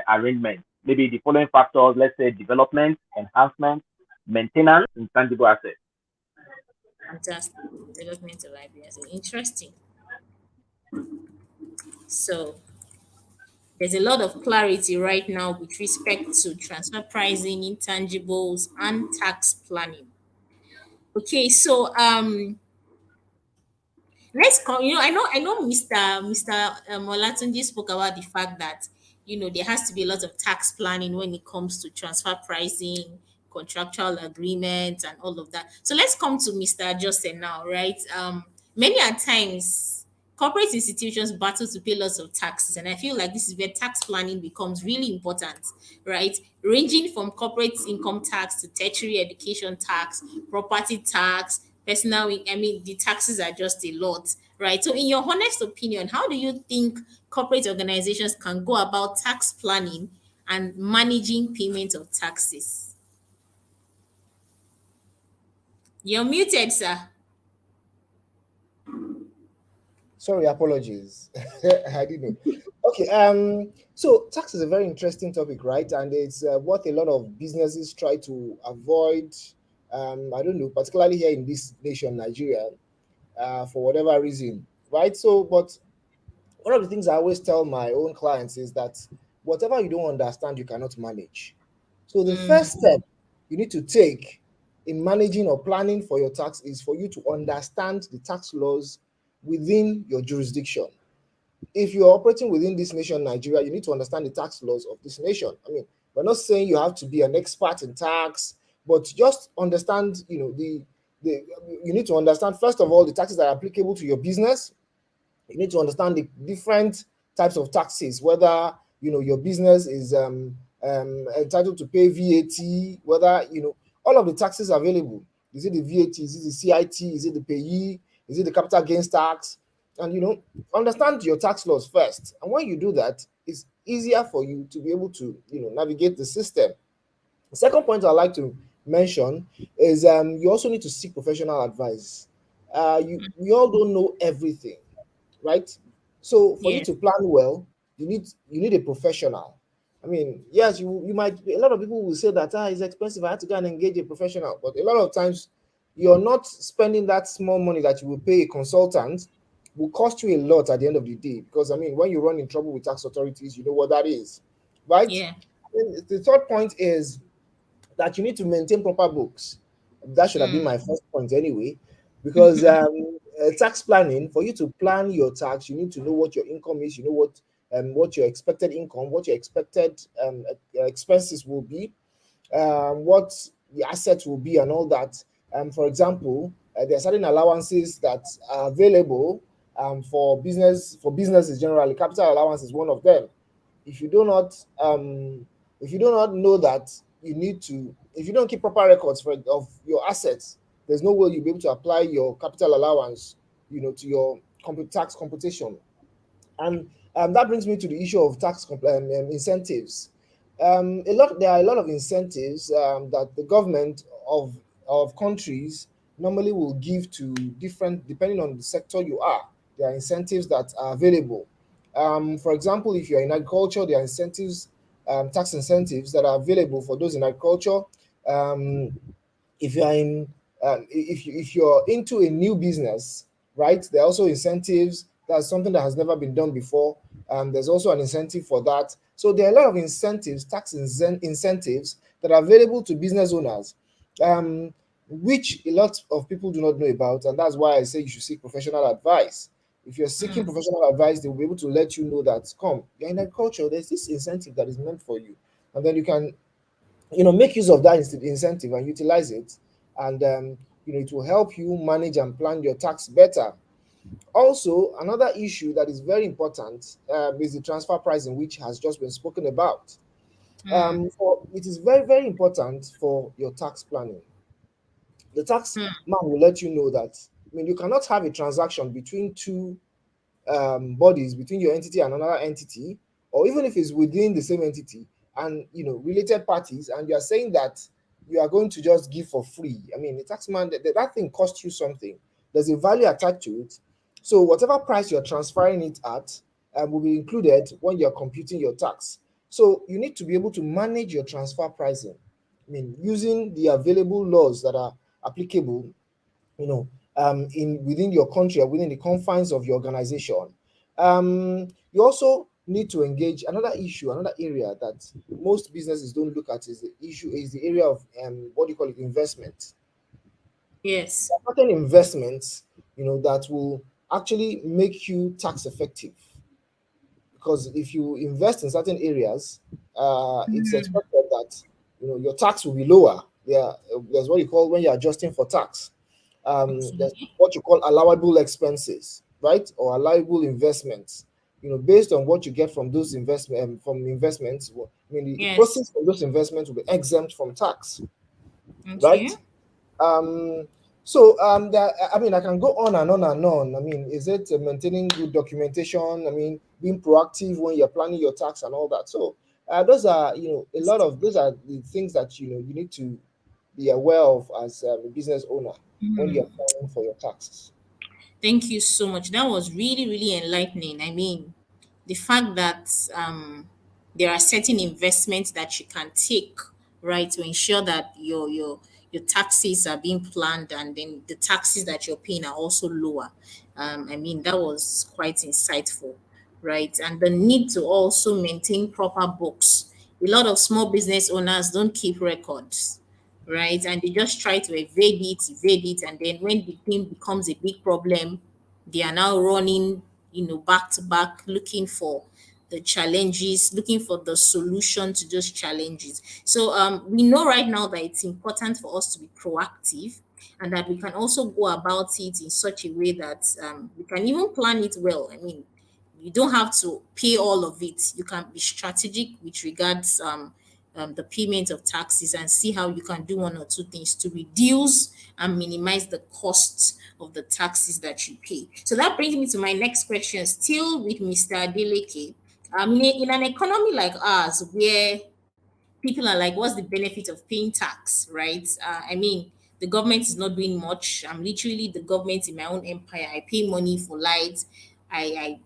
S2: arrangement. Maybe the following factors, let's say development, enhancement, maintenance, intangible assets.
S1: Fantastic. Development of IP assets. Interesting. So there's a lot of clarity right now with respect to transfer pricing, intangibles, and tax planning. Okay, so let's come. I know Mr. Olatunji spoke about the fact that there has to be a lot of tax planning when it comes to transfer pricing, contractual agreements, and all of that. So let's come to Mr. Ajose now, right? Many a times corporate institutions battle to pay lots of taxes, and I feel like this is where tax planning becomes really important, right? Ranging from corporate income tax to tertiary education tax, property tax, personal, the taxes are just a lot, right? So in your honest opinion, how do you think corporate organizations can go about tax planning and managing payment of taxes? You're muted, sir.
S3: Sorry, apologies. I didn't know. Okay, so tax is a very interesting topic, right? And it's what a lot of businesses try to avoid. I don't know, particularly here in this nation, Nigeria, for whatever reason, right? So, but one of the things I always tell my own clients is that whatever you don't understand, you cannot manage. So the first step you need to take in managing or planning for your tax is for you to understand the tax laws within your jurisdiction. If you're operating within this nation, Nigeria, you need to understand the tax laws of this nation. I mean, we're not saying you have to be an expert in tax, but just understand, you need to understand, first of all, the taxes that are applicable to your business. You need to understand the different types of taxes, whether, your business is entitled to pay VAT, whether, all of the taxes available. Is it the VAT? Is it the CIT? Is it the payee? Is it the capital gains tax? And understand your tax laws first. And when you do that, it's easier for you to be able to navigate the system. The second point I'd like to mention is you also need to seek professional advice. We all don't know everything, right? So for you
S1: Yes.
S3: to plan well, you need a professional. I mean, yes, you might. A lot of people will say that it's expensive. I have to go and engage a professional, but a lot of times you're not spending that small money that you will pay a consultant will cost you a lot at the end of the day. Because I mean, when you run in trouble with tax authorities, you know what that is, right?
S1: Yeah.
S3: And the third point is that you need to maintain proper books. That should have been
S1: Mm.
S3: my first point anyway, because tax planning, for you to plan your tax, you need to know what your income is, you know what your expected income, what your expected expenses will be, what the assets will be, and all that. For example, there are certain allowances that are available for businesses generally. Capital allowance is one of them. If you do not if you do not know that you need to, if you don't keep proper records of your assets, there's no way you'll be able to apply your capital allowance, to your tax computation. And that brings me to the issue of tax incentives. There are a lot of incentives that the government of countries normally will give to different, depending on the sector you are. There are incentives that are available. For example, if you're in agriculture, there are incentives, tax incentives that are available for those in agriculture. Um, if you're in if you're into a new business, right, there are also incentives. That's something that has never been done before. There's also an incentive for that. So there are a lot of incentives, incentives that are available to business owners, which a lot of people do not know about, and that's why I say you should seek professional advice. If you're seeking
S1: Mm.
S3: professional advice, they will be able to let you know that, come, you're in agriculture, there's this incentive that is meant for you, and then you can make use of that incentive and utilize it, and it will help you manage and plan your tax better. Also, another issue that is very important is the transfer pricing, which has just been spoken about.
S1: Mm.
S3: It is very, very important for your tax planning. The tax
S1: Mm.
S3: man will let you know that, I mean, you cannot have a transaction between two bodies, between your entity and another entity, or even if it's within the same entity and related parties, and you are saying that you are going to just give for free. I mean, the taxman, that thing costs you something. There's a value attached to it. So whatever price you're transferring it at will be included when you're computing your tax. So you need to be able to manage your transfer pricing. I mean, using the available laws that are applicable, in within your country or within the confines of your organization. You also need to engage another issue, another area that most businesses don't look at is the area of what do you call it, investment.
S1: Yes.
S3: Certain investments, that will actually make you tax effective, because if you invest in certain areas, it's
S1: Mm.
S3: expected that your tax will be lower. There's what you call, when you're adjusting for tax, there's
S1: Okay.
S3: what you call allowable expenses, right, or allowable investments. Based on what you get from those investments, I mean, the
S1: Yes.
S3: proceeds from those investments will be exempt from tax,
S1: Okay.
S3: right? Um, I mean, I can go on and on and on. I mean, is it maintaining good documentation? I mean, being proactive when you're planning your tax and all that. So those are, a lot of those are the things that you need to be aware of as a business owner when you're
S1: Mm.
S3: planning for your taxes.
S1: Thank you so much. That was really, really enlightening. I mean, the fact that there are certain investments that you can take, right, to ensure that your taxes are being planned, and then the taxes that you're paying are also lower. I mean, that was quite insightful, right? And the need to also maintain proper books. A lot of small business owners don't keep records, right? And they just try to evade it, and then when the thing becomes a big problem, they are now running, back to back, looking for the challenges, looking for the solution to those challenges. So we know right now that it's important for us to be proactive, and that we can also go about it in such a way that we can even plan it well. I mean, you don't have to pay all of it. You can be strategic with regards the payment of taxes and see how you can do one or two things to reduce and minimize the costs of the taxes that you pay. So that brings me to my next question, still with Mr. Adeleke. In an economy like ours, where people are like, what's the benefit of paying tax, right? The government is not doing much. I'm literally the government in my own empire. I pay money for light. I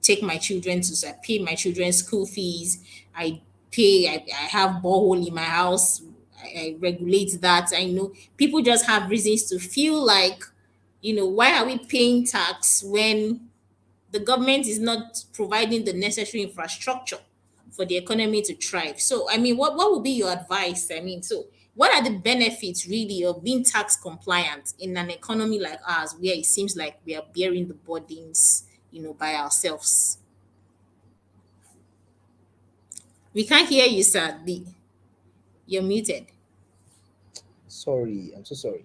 S1: take my children to, I pay my children's school fees. I have borehole in my house. I regulate that. I know people just have reasons to feel like, why are we paying tax when the government is not providing the necessary infrastructure for the economy to thrive? So, what would be your advice? What are the benefits really of being tax compliant in an economy like ours, where it seems like we are bearing the burdens, by ourselves? We can't hear you, sir. You're muted.
S3: Sorry, I'm so sorry.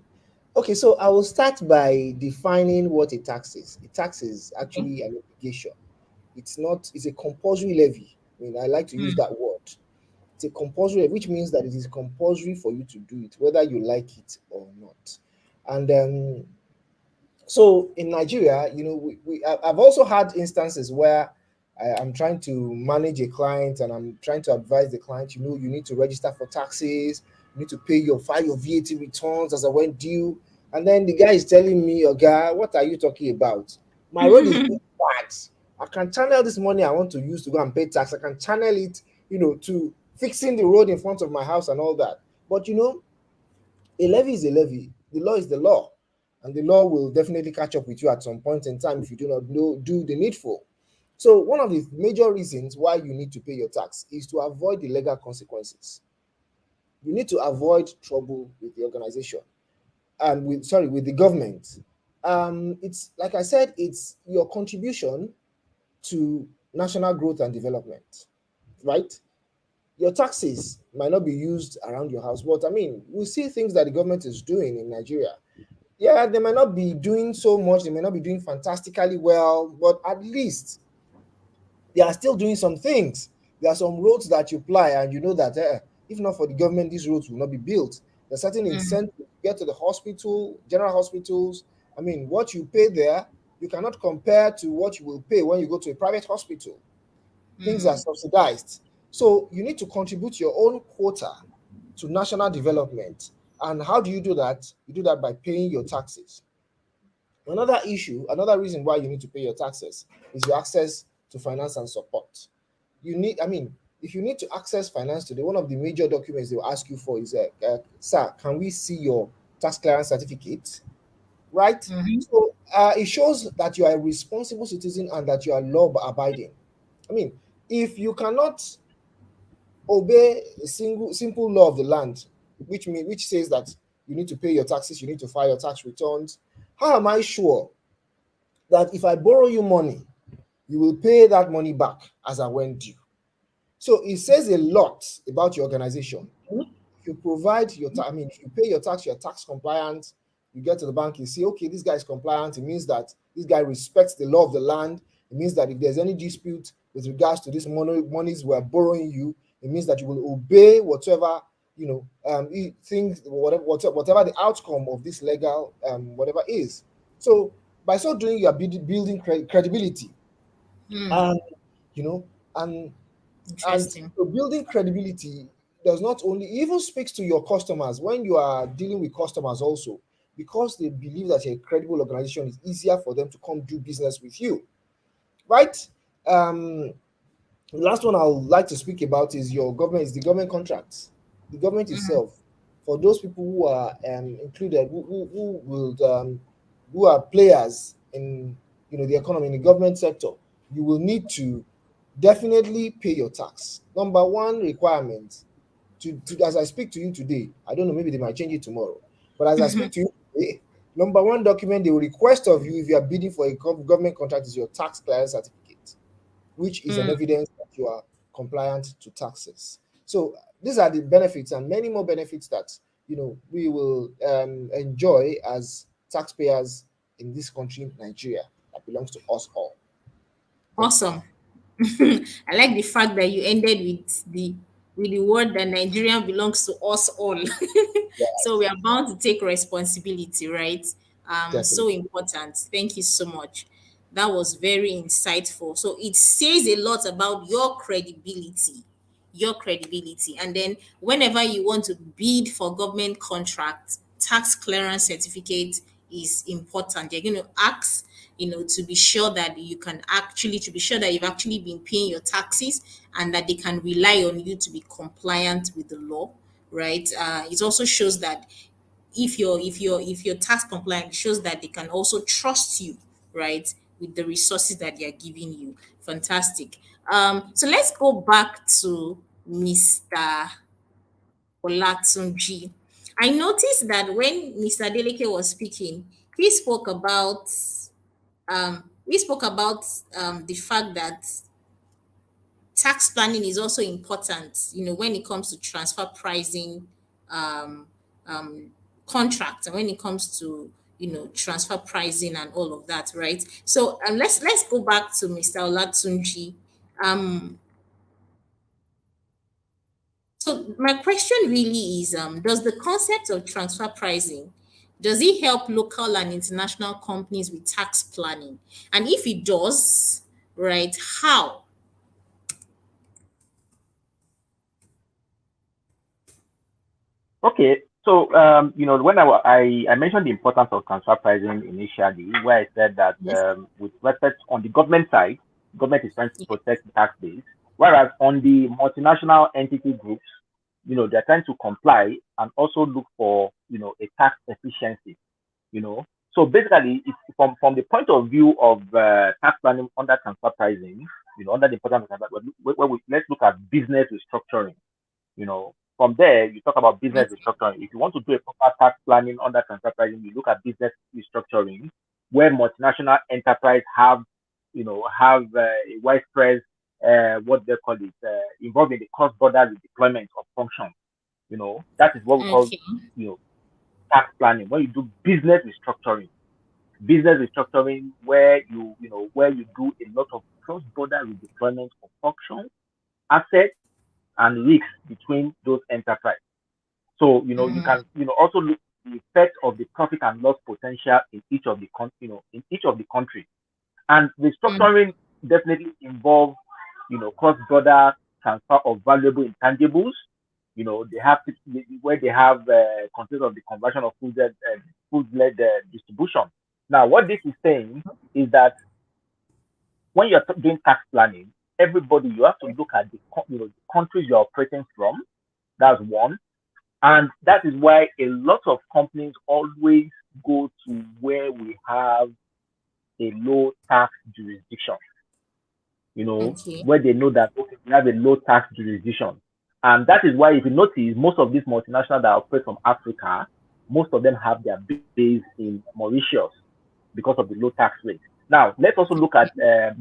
S3: Okay, so I will start by defining what a tax is. A tax is
S1: Okay.
S3: actually an obligation. It's not, it's a compulsory levy. I like to use
S1: Mm.
S3: that word. It's a compulsory, which means that it is compulsory for you to do it, whether you like it or not. And so in Nigeria, I've also had instances where I'm trying to manage a client and I'm trying to advise the client, you need to register for taxes, you need to file your VAT returns as I went due. And then the guy is telling me, oh, guy, what are you talking about? My road is being bad. I can channel this money I want to use to go and pay tax. I can channel it, to fixing the road in front of my house and all that. But a levy is a levy. The law is the law. And the law will definitely catch up with you at some point in time if you do not do the needful. So one of the major reasons why you need to pay your tax is to avoid the legal consequences. You need to avoid trouble with the organization and with the government. It's like I said, it's your contribution to national growth and development, right? Your taxes might not be used around your house, but we see things that the government is doing in Nigeria. Yeah, they might not be doing so much, they may not be doing fantastically well, but at least they are still doing some things. There are some roads that you ply, and you know that if not for the government, these roads will not be built. There's certain
S1: Mm.
S3: incentive to get to the hospital, general hospitals. What you pay there, you cannot compare to what you will pay when you go to a private hospital. Things are
S1: Mm.
S3: subsidized. So you need to contribute your own quota to national development. And how do you do that? You do that by paying your taxes. Another reason why you need to pay your taxes is your access to finance and support. If you need to access finance today, one of the major documents they will ask you for is, sir, can we see your tax clearance certificate? Right?
S1: Mhm.
S3: So it shows that you are a responsible citizen and that you are law abiding. If you cannot obey a simple law of the land, which says that you need to pay your taxes, you need to file your tax returns, how am I sure that if I borrow you money, you will pay that money back as I went due? So it says a lot about your organization. If you provide your tax, if you pay your tax, you're tax compliant, you get to the bank, you see, okay, this guy is compliant. It means that this guy respects the law of the land. It means that if there's any dispute with regards to this monies we're borrowing you, it means that you will obey whatever things, whatever the outcome of this legal whatever is. So by so doing, you are building credibility,
S1: Mm.
S3: and you know, and
S1: Interesting.
S3: so building credibility does not only even speaks to your customers when you are dealing with customers also, because they believe that you're a credible organization. It's easier for them to come do business with you, right? Um, the last one I would like to speak about is the government contracts. The government
S1: Mm.
S3: itself, for those people who are included, who are players in the economy in the government sector, you will need to definitely pay your tax. Number one requirement as I speak to you today, I don't know, maybe they might change it tomorrow, but as I speak to you today, number one document they will request of you if you are bidding for a government contract is your tax clearance certificate, which is an
S1: Mm.
S3: evidence that you are compliant to taxes. So these are the benefits and many more benefits that we will enjoy as taxpayers in this country, Nigeria, that belongs to us all. Thank you.
S1: Awesome. I like the fact that you ended with the with the word that Nigeria belongs to us all. So we are bound to take responsibility, right? So
S3: Definitely.
S1: important. Thank you so much. That was very insightful. So it says a lot about your credibility, and then whenever you want to bid for government contract, tax clearance certificate is important. You're going to ask, to be sure that to be sure that you've actually been paying your taxes and that they can rely on you to be compliant with the law, right? It also shows that if you're tax compliant, it shows that they can also trust you, right, with the resources that they are giving you. Fantastic. So let's go back to Mr. Olatunji. I noticed that when Mr. Adeleke was speaking, he spoke about the fact that tax planning is also important, when it comes to transfer pricing um, um, contracts, and when it comes to transfer pricing and all of that, right? So let's go back to Mr. Olatunji. Um, so my question really is, does the concept of transfer pricing, does it help local and international companies with tax planning? And if it does, right, how?
S2: Okay, so when I mentioned the importance of transfer pricing initially, where I said that
S1: Yes.
S2: with respect on the government side, government is trying to protect the tax base, whereas on the multinational entity groups, they're trying to comply and also look for a tax efficiency. you know. So basically, it's from the point of view of tax planning under transfer pricing, under the importance of transfer, let's look at business restructuring. From there, you talk about business
S1: Okay.
S2: restructuring. If you want to do a proper tax planning under transfer pricing, you look at business restructuring, where multinational enterprise have a widespread, what they call it, involved in the cross-border redeployment of functions. That is what we call,
S1: Okay.
S2: you know, tax planning. When you do business restructuring, where you do a lot of cross-border redeployment of functions, assets, and risks between those enterprises. So, you can, also look at the effect of the profit and loss potential in each of the countries. And restructuring definitely involves, cross-border transfer of valuable intangibles. They have where they have control of the conversion of food-led distribution. Now, what this is saying is that when you're doing tax planning, everybody you have to look at the countries you're operating from. That's one. And that is why a lot of companies always go to where we have a low tax jurisdiction,
S1: Okay.
S2: where they know that, okay, we have a low tax jurisdiction. And that is why, if you notice, most of these multinationals that operate from Africa, most of them have their base in Mauritius because of the low tax rate. Now, let's also look at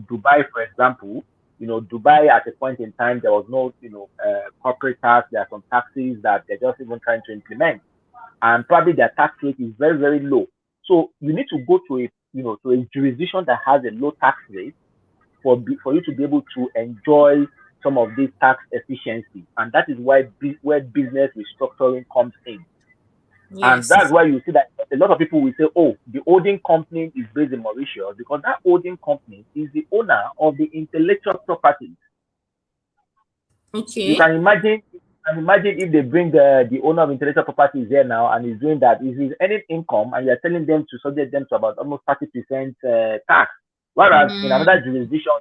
S2: Dubai, for example. Dubai at a point in time, there was no, corporate tax. There are some taxes that they're just even trying to implement, and probably their tax rate is very, very low. So you need to go to a jurisdiction that has a low tax rate for you to be able to enjoy some of this tax efficiency, and that is where business restructuring comes in. And that's
S1: Yes.
S2: why you see that a lot of people will say, oh, the holding company is based in Mauritius, because that holding company is the owner of the intellectual property. You can
S1: Okay.
S2: imagine if they bring the owner of intellectual property is here now and is doing that. If he's earning income and you're telling them to subject them to about almost 30% tax, whereas in another
S1: Mm,
S2: jurisdiction,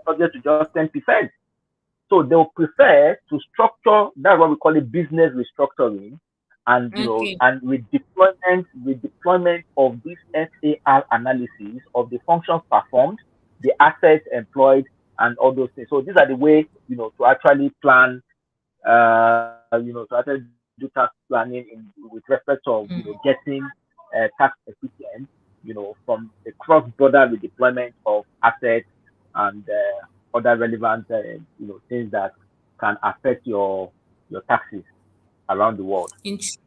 S2: subject to just 10%. So they'll prefer to structure, that's what we call it, business restructuring, and
S1: okay.
S2: with deployment of this SAR analysis of the functions performed, the assets employed, and all those things. So these are the way, to actually plan, to actually do tax planning with respect of, getting tax efficient, from the cross-border redeployment of assets and other relevant, things that can affect your taxes around the world.
S1: Int-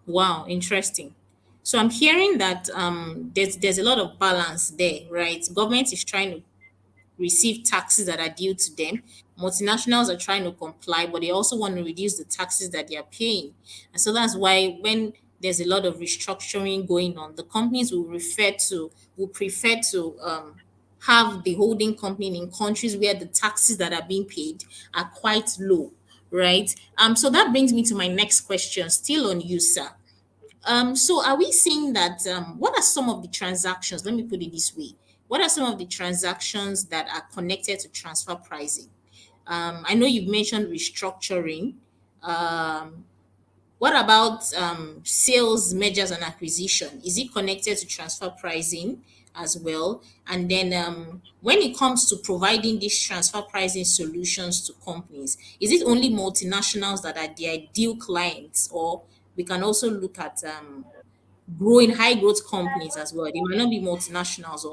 S1: wow, interesting. So I'm hearing that there's a lot of balance there, right? Government is trying to receive taxes that are due to them, multinationals are trying to comply, but they also want to reduce the taxes that they are paying. And so that's why when there's a lot of restructuring going on, the companies will prefer to have the holding company in countries where the taxes that are being paid are quite low, right? So that brings me to my next question, still on you, sir. So are we saying that what are some of the transactions? Let me put it this way. What are some of the transactions that are connected to transfer pricing? I know you've mentioned restructuring. Um, what about sales, mergers, and acquisition? Is it connected to transfer pricing as well? And then when it comes to providing these transfer pricing solutions to companies, is it only multinationals that are the ideal clients, or we can also look at growing high growth companies as well? They might not be multinationals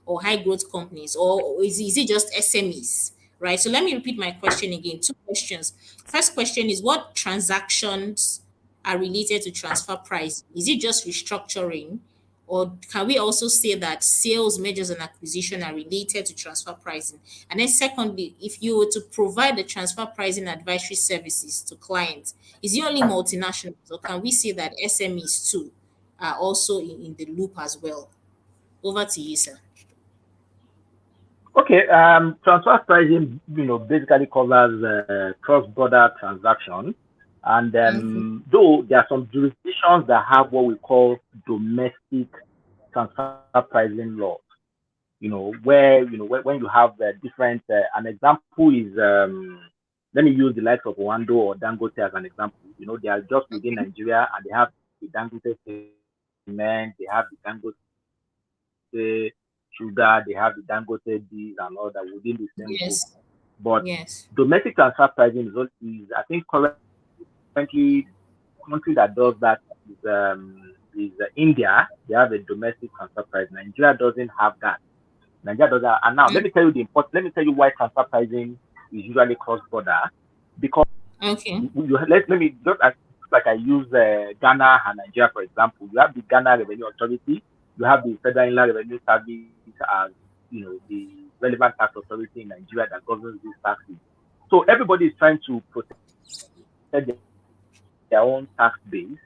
S1: or high growth companies, or is it just SMEs? Right. So let me repeat my question again. Two questions. First question is, what transactions are related to transfer price? Is it just restructuring? Or can we also say that sales, mergers, and acquisition are related to transfer pricing? And then secondly, if you were to provide the transfer pricing advisory services to clients, is it only multinationals, or can we say that SMEs too are also in the loop as well? Over to you, sir.
S2: Okay, transfer pricing, basically covers cross-border transactions, and
S1: Okay.
S2: though there are some jurisdictions that have what we call domestic transfer pricing laws, where when you have different, an example is, let me use the likes of Wando or Dangote as an example. They are just within Nigeria, and they have the Dangote cement, they have the Dangote sugar, they have the Dangote this and all that within the same group.
S1: Yes.
S2: But
S1: Yes.
S2: domestic transfer pricing is I think currently country that does that is India. They have a domestic transfer price. Nigeria doesn't have that. Nigeria doesn't. And now let me tell you the important. Let me tell you why transfer pricing is usually cross border. Because
S1: Okay.
S2: let me just like I use Ghana and Nigeria for example. You have the Ghana Revenue Authority. You have the Federal Inland Revenue Service as the relevant tax authority in Nigeria that governs these taxes. So everybody is trying to protect their own tax base,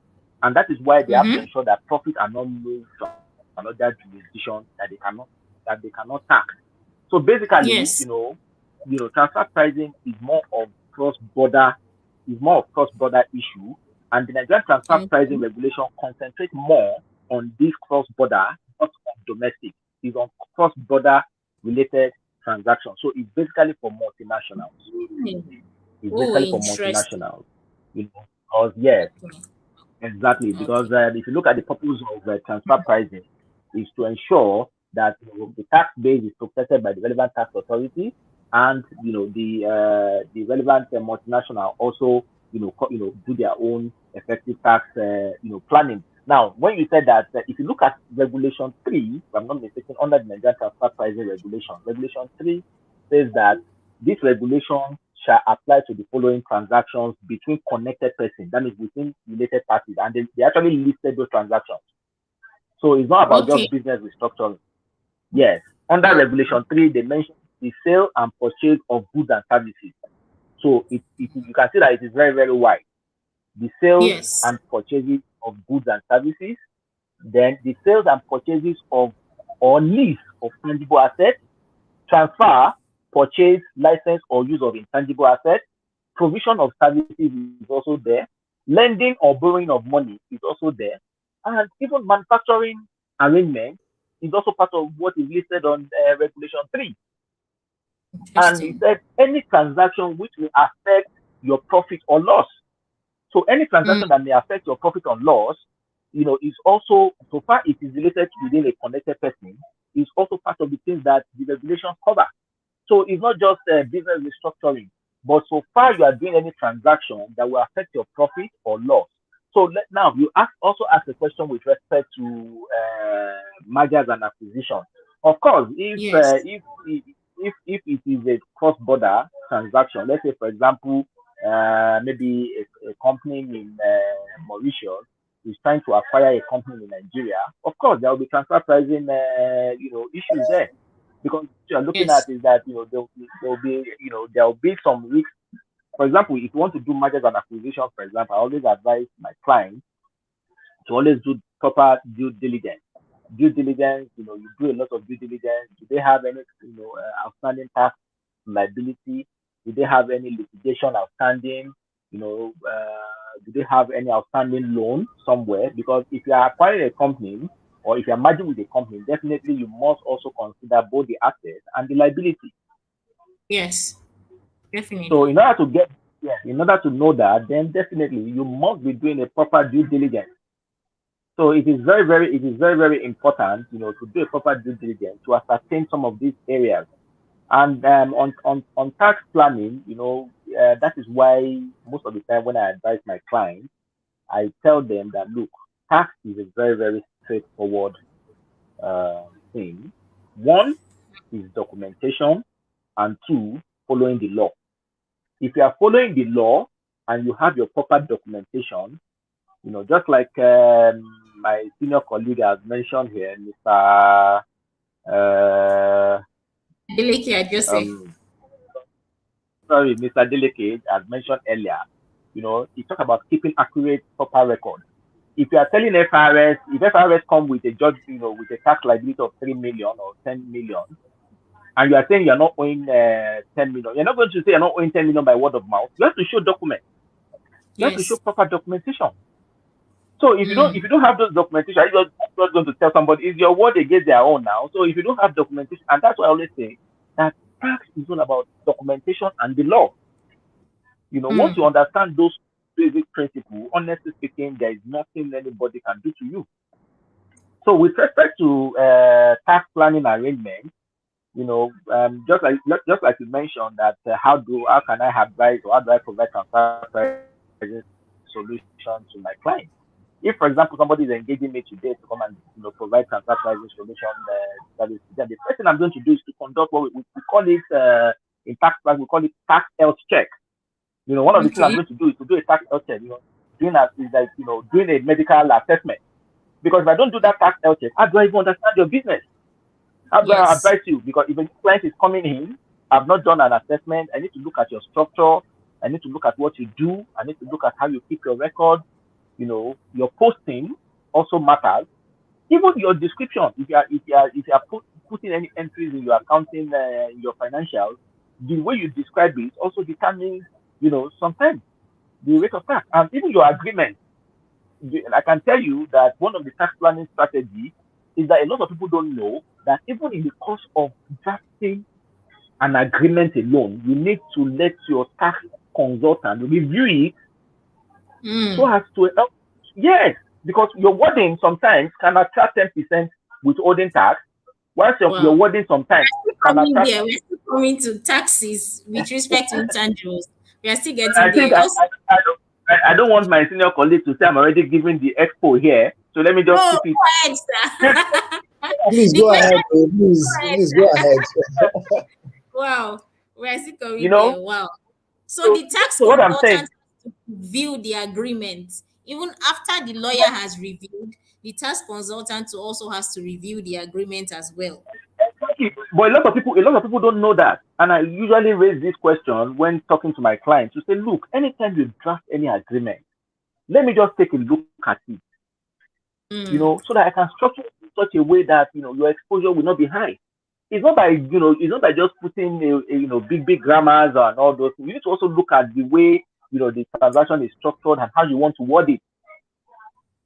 S2: and that is why they have to
S1: Mm-hmm.
S2: ensure that profit are not moved to another jurisdiction that they cannot tax. So basically,
S1: Yes.
S2: transfer pricing is more of cross-border issue, and the Nigerian transfer pricing
S1: Okay.
S2: regulation concentrates more on this cross-border, not on domestic. It's on cross-border related transactions. So it's basically for multinationals.
S1: Hmm.
S2: It's
S1: Oh,
S2: basically for
S1: interesting.
S2: multinationals. Because yes,
S1: Okay.
S2: exactly. Because
S1: Okay.
S2: if you look at the purpose of transfer pricing, is to ensure that the tax base is protected by the relevant tax authority, and the relevant multinational also do their own effective tax planning. Now, when you said that, if you look at Regulation 3, if I'm not mistaken, under the Nigerian Transfer Pricing Regulation, Regulation 3 says that this regulation shall apply to the following transactions between connected persons, that means within related parties, and they actually listed those transactions. So it's not about
S1: Okay.
S2: just business restructuring. Yes, under
S1: Okay.
S2: Regulation 3, they mention the sale and purchase of goods and services. So you can see that it is very, very wide. The sales
S1: Yes.
S2: and purchases of goods and services, then the sales and purchases of or lease of tangible assets, transfer, purchase, license, or use of intangible assets, provision of services is also there, lending or borrowing of money is also there, and even manufacturing arrangement is also part of what is listed on Regulation 3. And he
S1: Interesting.
S2: said any transaction which will affect your profit or loss. So any transaction that may affect your profit or loss, is also, so far it is related within a connected person, is also part of the things that the regulations cover. So it's not just business restructuring, but so far you are doing any transaction that will affect your profit or loss. So now you also ask a question with respect to mergers and acquisition. Of course,
S1: Yes.
S2: if it is a cross-border transaction, let's say for example, maybe a company in Mauritius is trying to acquire a company in Nigeria. Of course, there will be transfer pricing issues there. because what you are looking at is that there'll be some risks. For example, if you want to do mergers and acquisition, for example, I always advise my clients to always do proper due diligence. Due diligence, you do a lot of due diligence. Do they have any, outstanding tax liability? Do they have any litigation outstanding? Do they have any outstanding loan somewhere? Because if you are acquiring a company or if you are merging with a company, definitely you must also consider both the assets and the liability.
S1: Yes, definitely.
S2: So in order to know that, then definitely you must be doing a proper due diligence. So it is very important, to do a proper due diligence to ascertain some of these areas. And on tax planning, that is why most of the time when I advise my clients, I tell them that look, tax is a very straightforward thing. One is documentation, and two, following the law. If you are following the law and you have your proper documentation, just like my senior colleague has mentioned here, Mr.
S1: Adeleke Ajose.
S2: Mr. Adeleke has mentioned earlier, he talked about keeping accurate, proper record. If you are telling FRS, if FRS come with a judge, with a tax liability of 3 million or 10 million, and you are saying you're not owing 10 million, you're not going to say you're not owing 10 million by word of mouth. You have to show documents. You have to show proper documentation. So if you don't have those documentation, you're just going to tell somebody, is your word against their own now? So if you don't have documentation, and that's why I always say that tax is all about documentation and the law. Once you understand those basic principles, honestly speaking, there is nothing anybody can do to you. So with respect to tax planning arrangements, just like you mentioned that how can I advise or how do I provide transfer pricing solution to my client? If, for example, somebody is engaging me today to come and provide transfer pricing solution service, then the first thing I'm going to do is to conduct what we call it in tax plan, we call it tax health check. One of the things I'm going to do is to do a tax health check. Doing a medical assessment. Because if I don't do that tax health check, how do I even understand your business? How do I advise you? Because if a client is coming in, I've not done an assessment. I need to look at your structure. I need to look at what you do. I need to look at how you keep your record. Your posting also matters. Even your description. If you are putting any entries in your accounting, your financials, the way you describe it also determines, sometimes the rate of tax, and even your agreement. I can tell you that one of the tax planning strategies is that a lot of people don't know that even in the course of drafting an agreement alone, you need to let your tax consultant review it so as to help. Yes, because your wording sometimes can attract 10% withholding tax, whilst your wording sometimes can attract.
S1: We're still coming to taxes with respect to intangibles. We are still getting
S2: I think
S1: there.
S2: I don't want my senior colleague to say I'm already giving the expo here, so let me just keep it.
S1: Go ahead, sir.
S3: Please go ahead. Please go ahead.
S1: Wow, we're still coming there. Wow. So the tax
S2: what I'm saying,
S1: consultant has to review the agreement. Even after the lawyer has reviewed, the tax consultant also has to review the agreement as well.
S2: But a lot of people don't know that, and I usually raise this question when talking to my clients to say, look, anytime you draft any agreement, let me just take a look at it, so that I can structure it in such a way that your exposure will not be high. It's not by just putting big grammars and all those things. You need to also look at the way the transaction is structured and how you want to word it.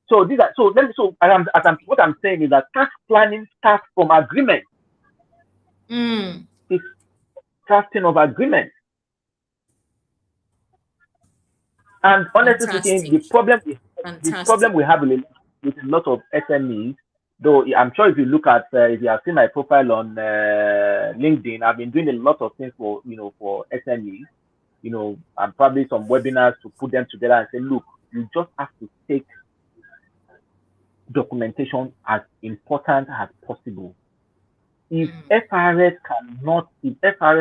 S2: So what I'm saying is that tax planning starts from agreement. It's drafting of agreement. And honestly speaking, the problem we have with a lot of SMEs, though I'm sure if you look at if you have seen my profile on LinkedIn, I've been doing a lot of things for SMEs, and probably some webinars to put them together and say, look, you just have to take documentation as important as possible. If FRS,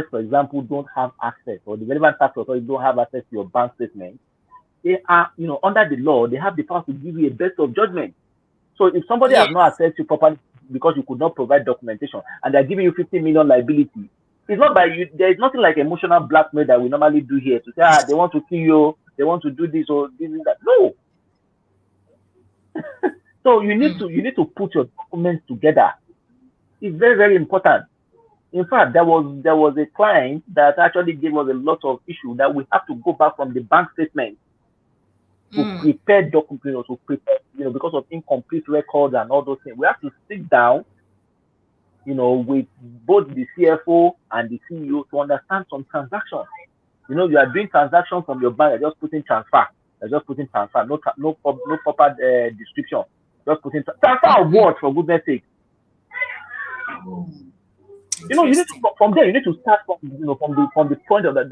S2: for example, don't have access, or the relevant tax authorities don't have access to your bank statement, they are, under the law, they have the power to give you a best of judgment. So if somebody has not assessed you properly, because you could not provide documentation, and they're giving you 50 million liability. It's not by you. There is nothing like emotional blackmail that we normally do here to say, they want to kill you, they want to do this or this and that. No. So you need to put your documents together. It's very, very important. In fact, there was a client that actually gave us a lot of issue that we have to go back from the bank statement to prepare documents, to prepare, because of incomplete records and all those things. We have to sit down, with both the CFO and the CEO to understand some transactions. You are doing transactions from your bank, you're just putting transfer. You're just putting transfer, no proper description. Just putting transfer of what, for goodness sake. You need to, from there, you need to start from from the point of that.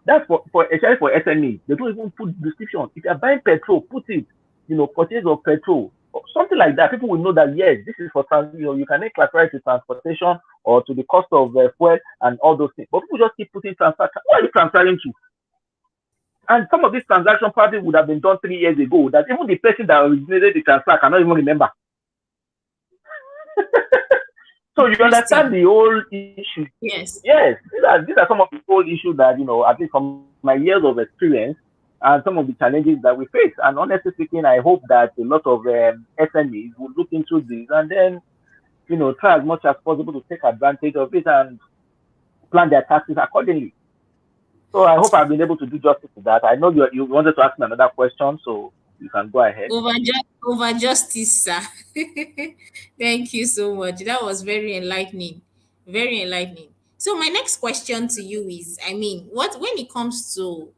S2: That's especially for SME. They don't even put description. If you're buying petrol, put it. Purchase of petrol or something like that. People will know that yes, this is for you can classify it to transportation or to the cost of fuel and all those things. But people just keep putting transfer. What are you transferring to? And some of these transactions probably would have been done 3 years ago. That even the person that originated the transfer cannot even remember. So you understand the whole issue.
S1: Yes.
S2: Yes. These are some of the whole issues that, at least from my years of experience and some of the challenges that we face. And honestly speaking, I hope that a lot of SMEs will look into this and then, try as much as possible to take advantage of it and plan their taxes accordingly. So I hope I've been able to do justice to that. I know you wanted to ask me another question, so you can go ahead.
S1: Over justice, sir. Thank you so much. That was very enlightening. Very enlightening. So my next question to you is, when it comes to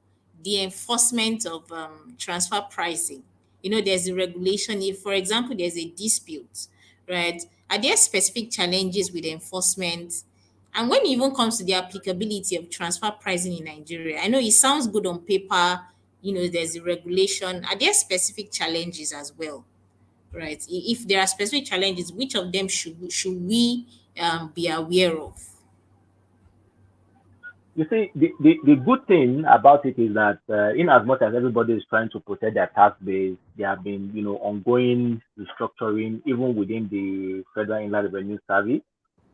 S1: the enforcement of transfer pricing, there's a regulation. If, for example, there's a dispute, right? Are there specific challenges with enforcement? And when it even comes to the applicability of transfer pricing in Nigeria, I know it sounds good on paper, there's a regulation. Are there specific challenges as well, right? If there are specific challenges, which of them should we be aware of?
S2: You see, the good thing about it is that in as much as everybody is trying to protect their tax base, there have been, ongoing restructuring even within the Federal Inland Revenue Service.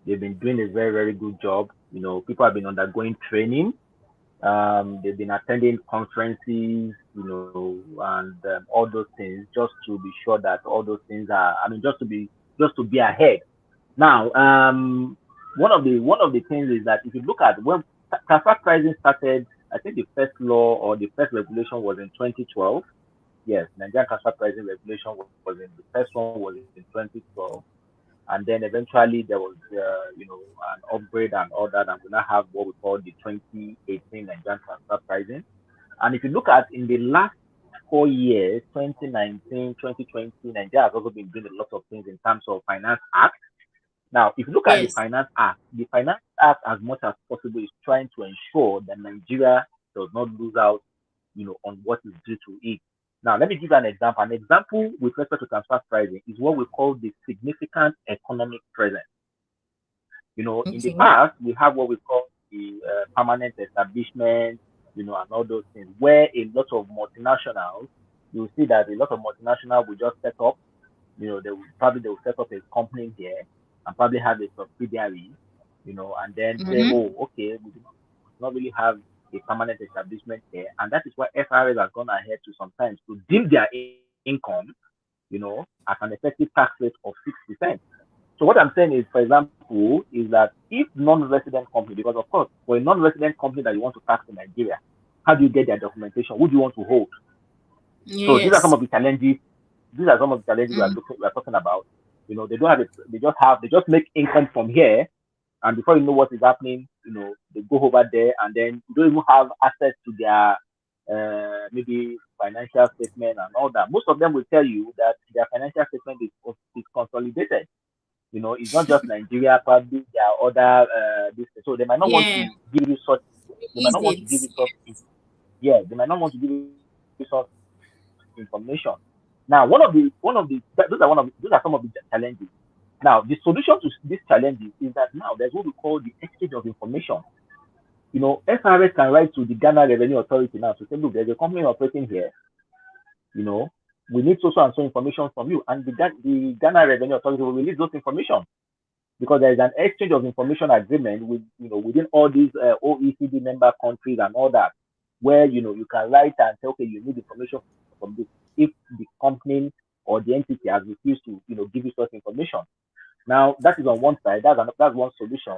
S2: They've been doing a very, very good job. People have been undergoing training. They've been attending conferences, and all those things, just to be sure that all those things are, just to be ahead. Now, one of the things is that if you look at when transfer pricing started, I think the first law or the first regulation was in 2012. Yes, Nigerian transfer pricing regulation was in the first one was in 2012. And then eventually there was, an upgrade and all that, and we now have what we call the 2018 Nigerian transfer pricing. And if you look at in the last 4 years, 2019, 2020, Nigeria has also been doing a lot of things in terms of Finance Act. Now, if you look at the Finance Act, as much as possible, is trying to ensure that Nigeria does not lose out, on what is due to it. Now, let me give you an example. An example with respect to transfer pricing is what we call the significant economic presence. In the past, we have what we call the permanent establishment, and all those things, where a lot of multinationals, you'll see that a lot of multinationals will just set up, they will set up a company here and probably have a subsidiary, and then say, oh, okay, we do not really have a permanent establishment here, and that is why FRS has gone ahead to sometimes to deem their income, at an effective tax rate of 6%. So what I'm saying is, for example, is that if non-resident company, because of course, for a non-resident company that you want to tax in Nigeria, how do you get their documentation? Who do you want to hold?
S1: Yes.
S2: So these are some of the challenges. These are some of the challenges we are talking about. They don't have it. They just make income from here, and before you know what is happening, they go over there, and then you don't even have access to their maybe financial statement and all that. Most of them will tell you that their financial statement is consolidated. It's not just Nigeria, probably there are other so they might not want to give you such. They might not want to give you such. They might not want to give you such information. Now, those are some of the challenges. Now, the solution to these challenges is that now there's what we call the exchange of information. FRS can write to the Ghana Revenue Authority now to say, look, there's a company operating here, we need so and so information from you, and the Ghana Revenue Authority will release those information, because there is an exchange of information agreement with, within all these OECD member countries and all that, where you can write and say, okay, you need information from this if the company or the entity has refused to give you such information. Now that is on one side. That's one solution.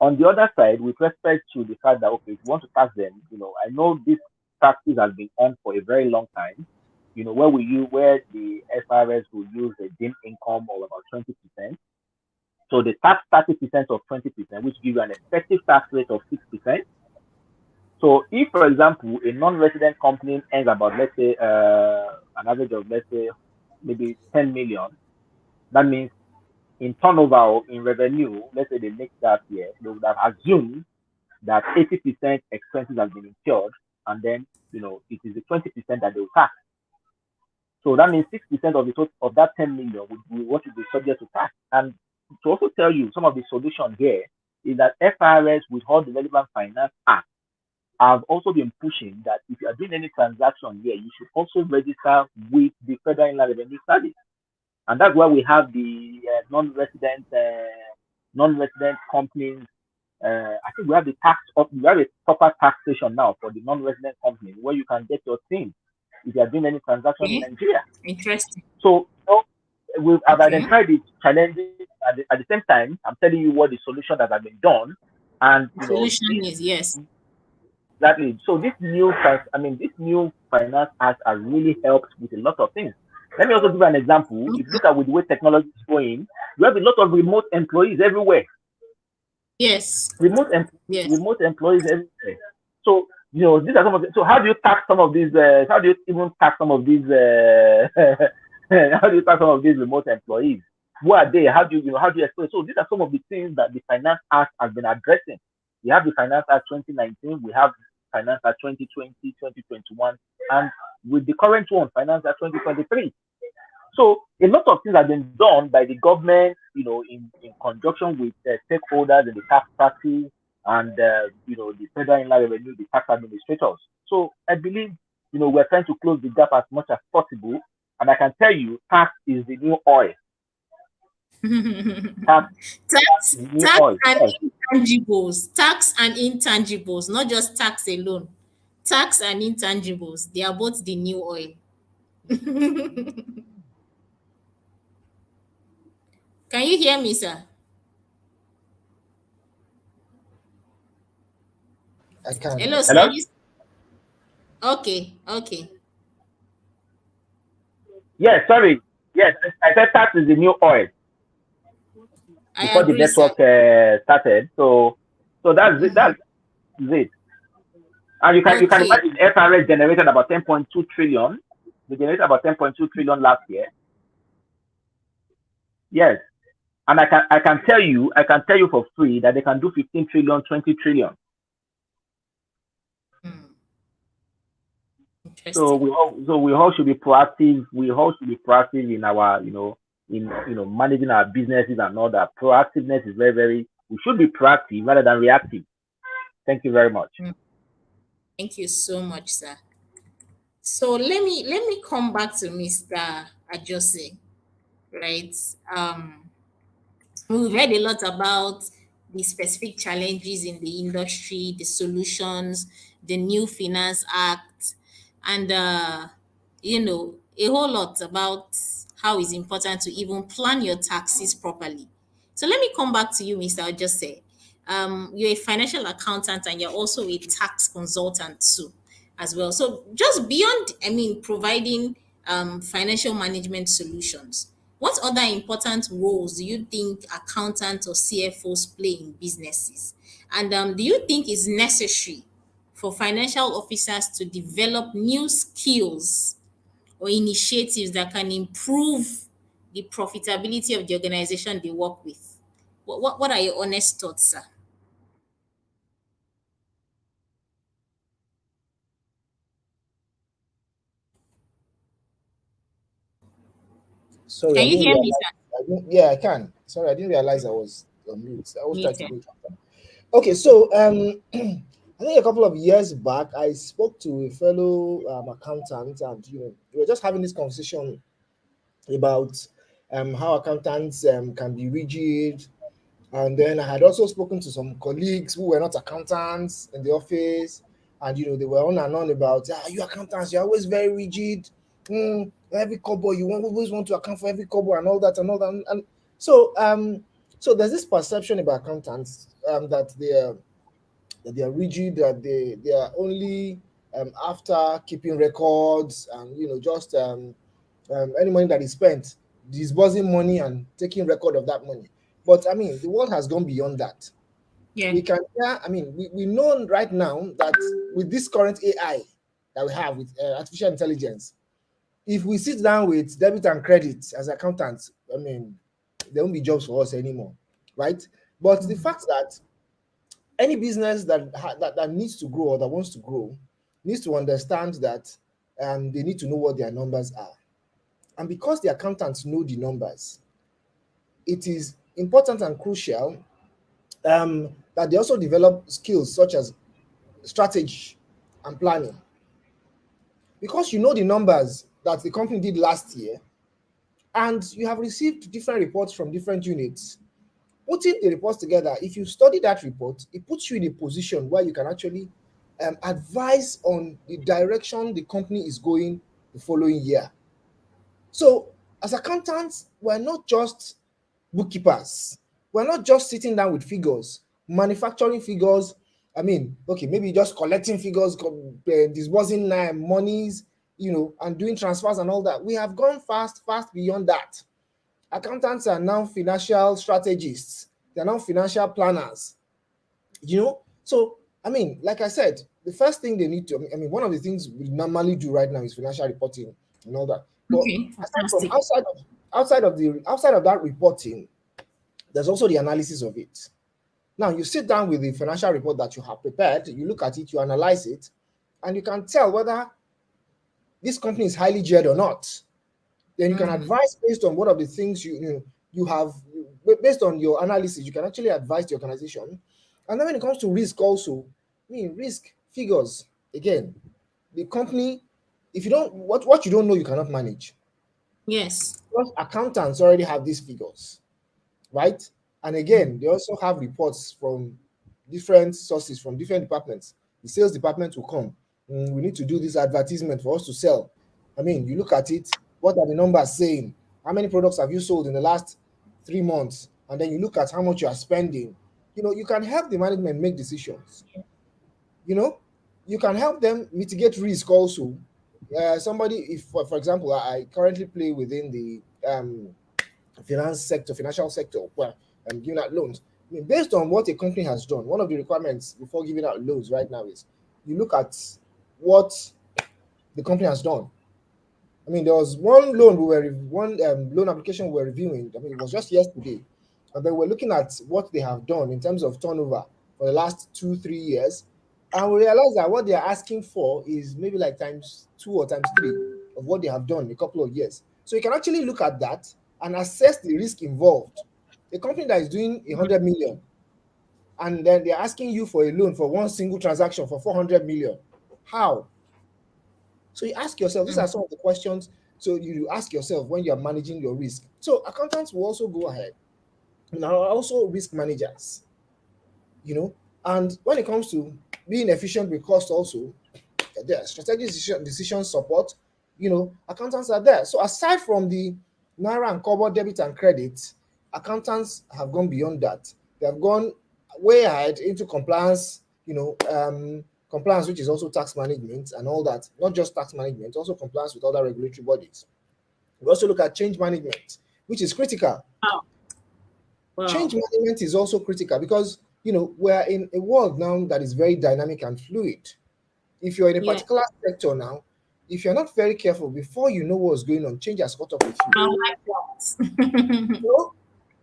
S2: On the other side, with respect to the fact that, okay, if you want to tax them, I know this taxes has been on for a very long time. Where the FRS will use a dim income of about 20%. So they tax 30% of 20%, which gives you an effective tax rate of 6%. So if, for example, a non-resident company earns about, let's say, an average of, let's say, maybe 10 million, that means in turnover or in revenue, let's say they make that year, they would have assumed that 80% expenses have been incurred, and then, it is the 20% that they will tax. So that means 6% of the total of that 10 million would be subject to tax. And to also tell you, some of the solution here is that FRS, with all the relevant finance acts, have also been pushing that if you are doing any transaction here, you should also register with the Federal Inland Revenue Service. And that's why we have the non-resident companies. I think we have we have a proper taxation now for the non-resident companies, where you can get your thing if you are doing any transaction in Nigeria.
S1: Interesting.
S2: So we've identified the challenges. At the same time, I'm telling you what the solution that has been done, and
S1: the solution is yes.
S2: Exactly. So this new finance act has really helped with a lot of things. Let me also give you an example. If you look at with the way technology is going, you have a lot of remote employees everywhere.
S1: Yes.
S2: Remote employees everywhere. So these are some of the, so how do you tax some of these? How do you even tax some of these? How do you tax some of these remote employees? Who are they? How do you explain? So these are some of the things that the Finance Act has been addressing. We have the Finance Act 2019, we have Finance Act 2020, 2021, and with the current one, Finance Act 2023. So a lot of things have been done by the government, in conjunction with stakeholders in the tax practice and the Federal Inland Revenue, the tax administrators. So I believe we're trying to close the gap as much as possible, and I can tell you, tax is the new oil.
S1: Tax and intangibles. Tax and intangibles, not just tax alone. Tax and intangibles, they are both the new oil. Can you hear me, sir?
S3: I can.
S1: Hello, sir.
S2: Hello?
S1: Okay.
S2: Yes, sorry. Yes, I said tax is the new oil. Before the network started, so that's it. That's it. And you can imagine FRS generated about 10.2 trillion. They generated about 10.2 trillion last year. Yes, and I can tell you for free that they can do 15 trillion, 20 trillion. So we all should be proactive. We all should be proactive in our in managing our businesses and all that. Proactiveness is very, very. We should be proactive rather than reactive. Thank you very much.
S1: Thank you so much, sir. So let me come back to Mr. Ajose. Right. We've heard a lot about the specific challenges in the industry, the solutions, the new Finance Act, and a whole lot about how it's important to even plan your taxes properly. So let me come back to you, Mr. Ajose. You're a financial accountant and you're also a tax consultant too, as well. So just beyond, providing financial management solutions, what other important roles do you think accountants or CFOs play in businesses? And do you think it's necessary for financial officers to develop new skills or initiatives that can improve the profitability of the organization they work with? What are your honest thoughts, sir?
S3: Sorry,
S1: Can you hear me, sir?
S3: Yeah, I can. Sorry, I didn't realize I was on mute. I was trying to wait. Okay, so I think a couple of years back, I spoke to a fellow accountant, and we were just having this conversation about how accountants can be rigid. And then I had also spoken to some colleagues who were not accountants in the office, and they were on and on about, you accountants, you're always very rigid. Every kobo, always want to account for every kobo and all that and all that. And so there's this perception about accountants that they are rigid, that they are only after keeping records, and just any money that is spent, disbursing money and taking record of that money. But I mean, the world has gone beyond that.
S1: Yeah.
S3: We can, yeah, I mean, we know right now that with this current AI that we have with artificial intelligence, if we sit down with debit and credit as accountants, I mean, there won't be jobs for us anymore, right? But the fact that any business that needs to grow or that wants to grow needs to understand that they need to know what their numbers are. And because the accountants know the numbers, it is important and crucial that they also develop skills such as strategy and planning. Because you know the numbers that the company did last year, and you have received different reports from different units. Putting the reports together, if you study that report, it puts you in a position where you can actually advise on the direction the company is going the following year. So, as accountants, we're not just bookkeepers. We're not just sitting down with figures, manufacturing figures. I mean, okay, maybe just collecting figures, disbursing monies, and doing transfers and all that. We have gone fast beyond that. Accountants are now financial strategists. They're now financial planners. So I mean, like I said, the first thing they need to, I mean, one of the things we normally do right now is financial reporting and all that. But
S1: Okay.
S3: aside from
S1: Fantastic.
S3: outside of that reporting, there's also the analysis of it. Now you sit down with the financial report that you have prepared, you look at it, you analyze it, and you can tell whether this company is highly geared or not. Then you can advise based on what are the things you have, based on your analysis. You can actually advise the organization. And then when it comes to risk, also, I mean, risk figures again. The company, if you don't, what you don't know, you cannot manage.
S1: Yes.
S3: Because accountants already have these figures, right? And again, they also have reports from different sources, from different departments. The sales department will come. We need to do this advertisement for us to sell. I mean, you look at it, what are the numbers saying? How many products have you sold in the last 3 months? And then you look at how much you are spending. You can help the management make decisions. You know, you can help them mitigate risk also. Somebody, if for example, I currently play within the financial sector, where I'm giving out loans. I mean, based on what a company has done, one of the requirements before giving out loans right now is you look at what the company has done. I mean, there was one loan application we were reviewing. I mean, it was just yesterday, and then we're looking at what they have done in terms of turnover for the last 2-3 years, and we realized that what they are asking for is maybe like times 2 or times 3 of what they have done in a couple of years. So you can actually look at that and assess the risk involved. A company that is doing 100 million, and then they're asking you for a loan for one single transaction for 400 million. How? So you ask yourself, these are some of the questions. So you ask yourself when you're managing your risk. So accountants will also go ahead and are also risk managers, And when it comes to being efficient with cost, also, there strategic decision support, accountants are there. So aside from the naira and kobo debit and credit, accountants have gone beyond that. They have gone way ahead into compliance, compliance, which is also tax management and all that. Not just tax management, also compliance with other regulatory bodies. We also look at change management, which is critical.
S1: Wow. Wow.
S3: Change management is also critical because we're in a world now that is very dynamic and fluid. If you're in a
S1: Yeah.
S3: particular sector now, if you're not very careful, before you know what's going on, change has caught up with you.
S1: I like that.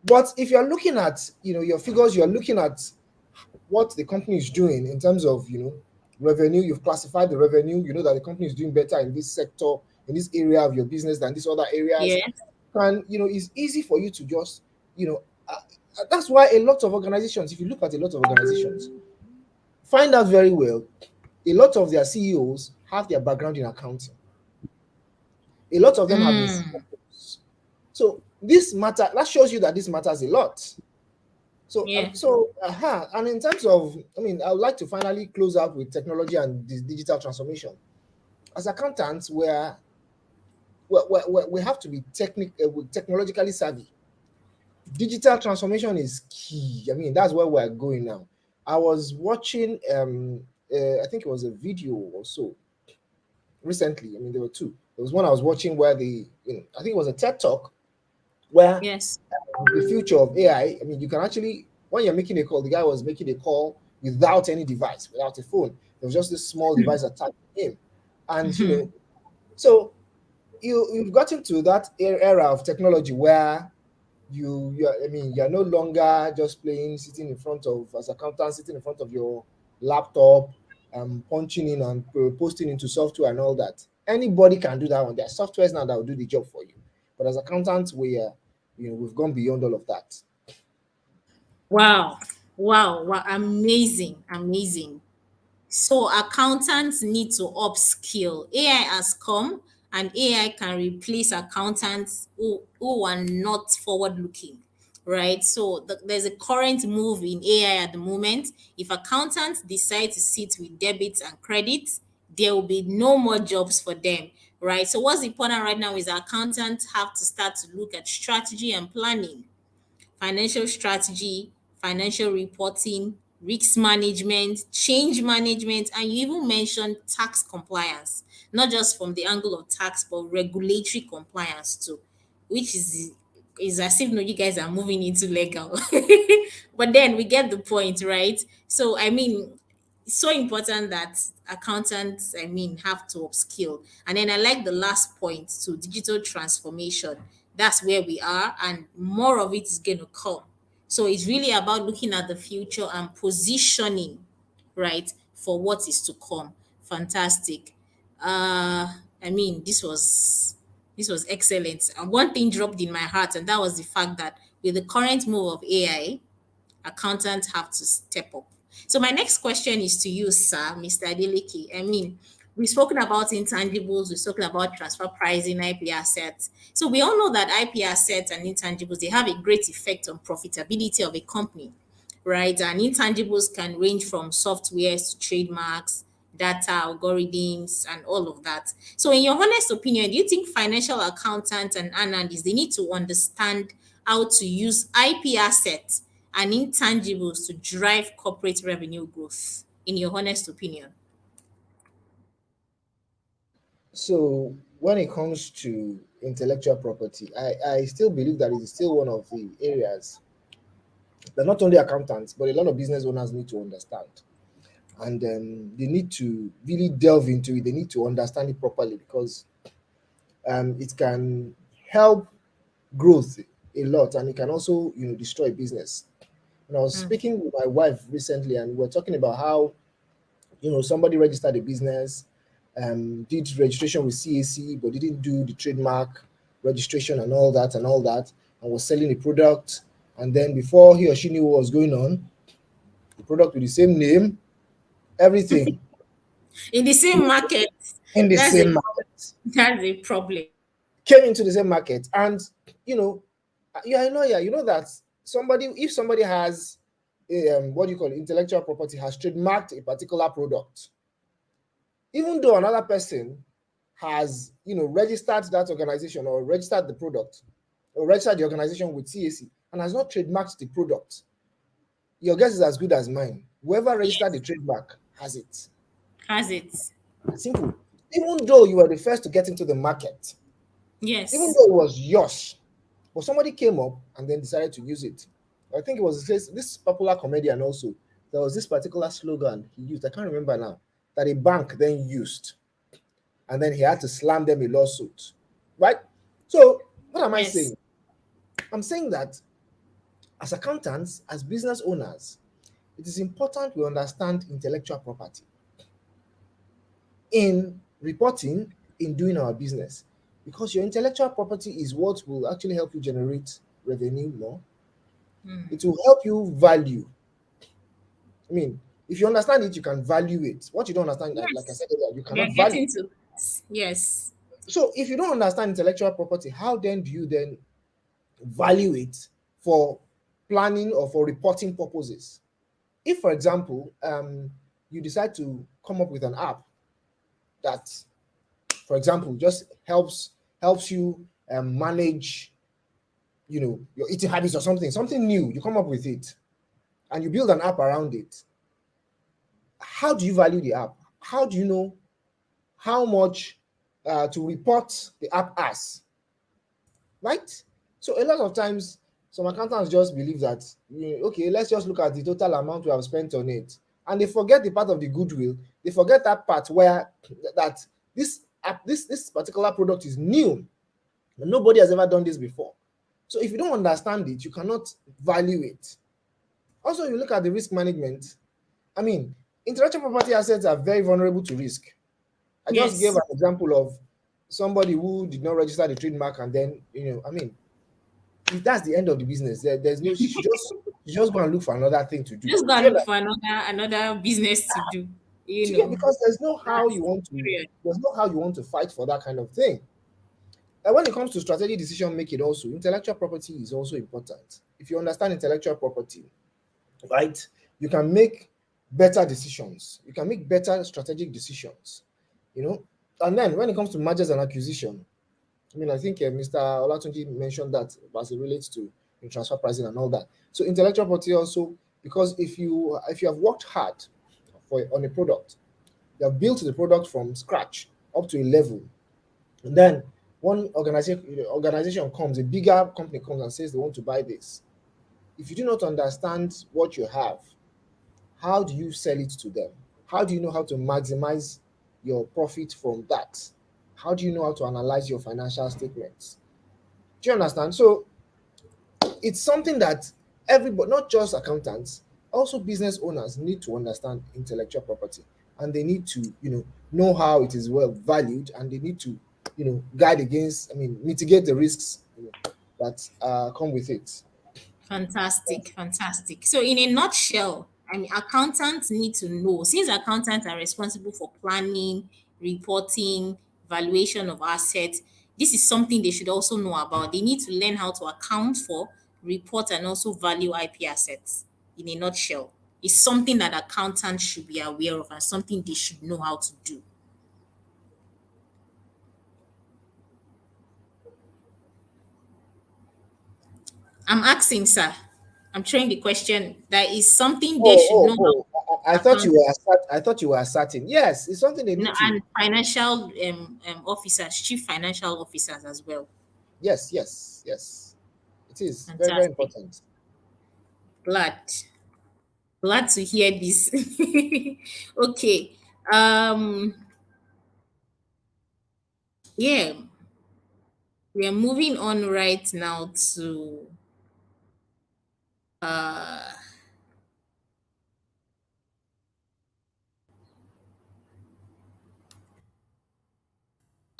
S3: But if you're looking at your figures, you're looking at what the company is doing in terms of revenue. You've classified the revenue. You know that the company is doing better in this sector, in this area of your business than these other areas.
S1: Yes.
S3: And it's easy for you to just that's why a lot of organizations, if you look at a lot of organizations, find out very well, a lot of their CEOs have their background in accounting. A lot of them have been CFOs. So this matter, that shows you that this matters a lot. So,
S1: Yeah.
S3: and in terms of, I would like to finally close out with technology and this digital transformation. As accountants, we have to be technologically savvy. Digital transformation is key. That's where we're going now. I was watching, I think it was a video or so recently. There were two. There was one I was watching where I think it was a TED talk where
S1: Yes.
S3: the future of AI. You can actually, when you're making a call, the guy was making a call without any device, without a phone. There was just this small device attached to him, and so you've gotten to that era of technology where you're no longer just sitting in front of, as accountant, sitting in front of your laptop, punching in and posting into software and all that. Anybody can do that one. There are softwares now that will do the job for you. But as accountants, we've gone beyond all of that.
S1: Wow. Wow. Amazing. Amazing. So accountants need to upskill. AI has come and AI can replace accountants who are not forward looking, right? So there's a current move in AI at the moment. If accountants decide to sit with debits and credits, there will be no more jobs for them, right? So what's important right now is accountants have to start to look at strategy and planning, financial strategy, financial reporting, risk management, change management, and you even mentioned tax compliance, not just from the angle of tax, but regulatory compliance too, which is as if you guys are moving into legal. But then we get the point, right? So it's so important that accountants, have to upskill. And then I like the last point to digital transformation. That's where we are, and more of it is going to come. So it's really about looking at the future and positioning, right, for what is to come. Fantastic. This was excellent. And one thing dropped in my heart, and that was the fact that with the current move of AI, accountants have to step up. So my next question is to you, sir, Mr. Adeleke. We've spoken about intangibles, we've spoken about transfer pricing, IP assets. So we all know that IP assets and intangibles, they have a great effect on profitability of a company, right? And intangibles can range from softwares to trademarks, data, algorithms, and all of that. So in your honest opinion, do you think financial accountants and analysts, they need to understand how to use IP assets and intangibles to drive corporate revenue growth, in your honest opinion?
S3: So when it comes to intellectual property, I still believe that it is still one of the areas that not only accountants, but a lot of business owners need to understand. And they need to really delve into it. They need to understand it properly because it can help growth a lot, and it can also destroy business. And I was speaking with my wife recently, and we were talking about how somebody registered a business, did registration with CAC, but didn't do the trademark registration and all that, and was selling a product. And then before he or she knew what was going on, the product with the same name, everything
S1: In the same market.
S3: in the
S1: That's
S3: same
S1: a
S3: market,
S1: that's a problem.
S3: came into the same market. And you're a lawyer, you know that if somebody has what do you call it, intellectual property, has trademarked a particular product, even though another person has registered that organization or registered the product or registered the organization with CAC and has not trademarked the product, your guess is as good as mine. Whoever registered the trademark has it.
S1: Has it?
S3: Simple. Even though you were the first to get into the market, even
S1: Yes.
S3: though it was yours, but somebody came up and then decided to use it. I think it was this popular comedian also. There was this particular slogan he used. I can't remember now. That a bank then used, and then he had to slam them a lawsuit, right? So what am I
S1: Yes.
S3: saying? I'm saying that as accountants, as business owners, it is important we understand intellectual property in reporting, in doing our business, because your intellectual property is what will actually help you generate revenue more. It will help you value. If you understand it, you can value it. What you don't understand,
S1: Yes.
S3: like I said earlier, you
S1: We are
S3: cannot value.
S1: getting to yes.
S3: So if you don't understand intellectual property, how then do you then value it for planning or for reporting purposes? If, for example, you decide to come up with an app that, for example, just helps you manage, your eating habits or something new, you come up with it, and you build an app around it. How do you value the app? How do you know how much to report the app as? Right? So a lot of times, some accountants just believe that, okay, let's just look at the total amount we have spent on it, and they forget the part of the goodwill. They forget that part where that this app, this particular product is new, and nobody has ever done this before. So if you don't understand it, you cannot value it. Also, you look at the risk management. I mean, intellectual property assets are very vulnerable to risk. I just gave
S1: Yes.
S3: an example of somebody who did not register the trademark, and then, that's the end of the business. There's no, she just go and look for another thing to do.
S1: Just go
S3: Do
S1: and
S3: you
S1: look
S3: like,
S1: for another business to do.
S3: because there's no how
S1: That's
S3: you want to
S1: period.
S3: fight for that kind of thing. And when it comes to strategic decision making, also intellectual property is also important. If you understand intellectual property, right, you can make better decisions. You can make better strategic decisions. And then when it comes to mergers and acquisition, I mean, I think Mr. Olatunji mentioned that as it relates to transfer pricing and all that. So intellectual property also, because if you have worked hard on a product, you have built the product from scratch up to a level, and then one organization comes, a bigger company comes and says they want to buy this. If you do not understand what you have, how do you sell it to them? How do you know how to maximize your profit from that? How do you know how to analyze your financial statements? Do you understand? So it's something that everybody, not just accountants, also business owners need to understand intellectual property, and they need to, know how it is well valued, and they need to, guide against, mitigate the risks, that come with it.
S1: Fantastic, fantastic. So, in a nutshell, accountants need to know, since accountants are responsible for planning, reporting, valuation of assets, this is something they should also know about. They need to learn how to account for, report, and also value IP assets. In a nutshell, it's something that accountants should be aware of and something they should know how to do. I'm asking, sir. I'm throwing the question. That is something they should know
S3: I
S1: how
S3: thought you
S1: account
S3: were I thought you were asserting. Yes, it's something they need to.
S1: and financial officers, chief financial officers as well.
S3: Yes, yes, yes. It is very, very
S1: Fantastic.
S3: important.
S1: Glad. Glad to hear this. Okay. Um, yeah, we are moving on right now to uh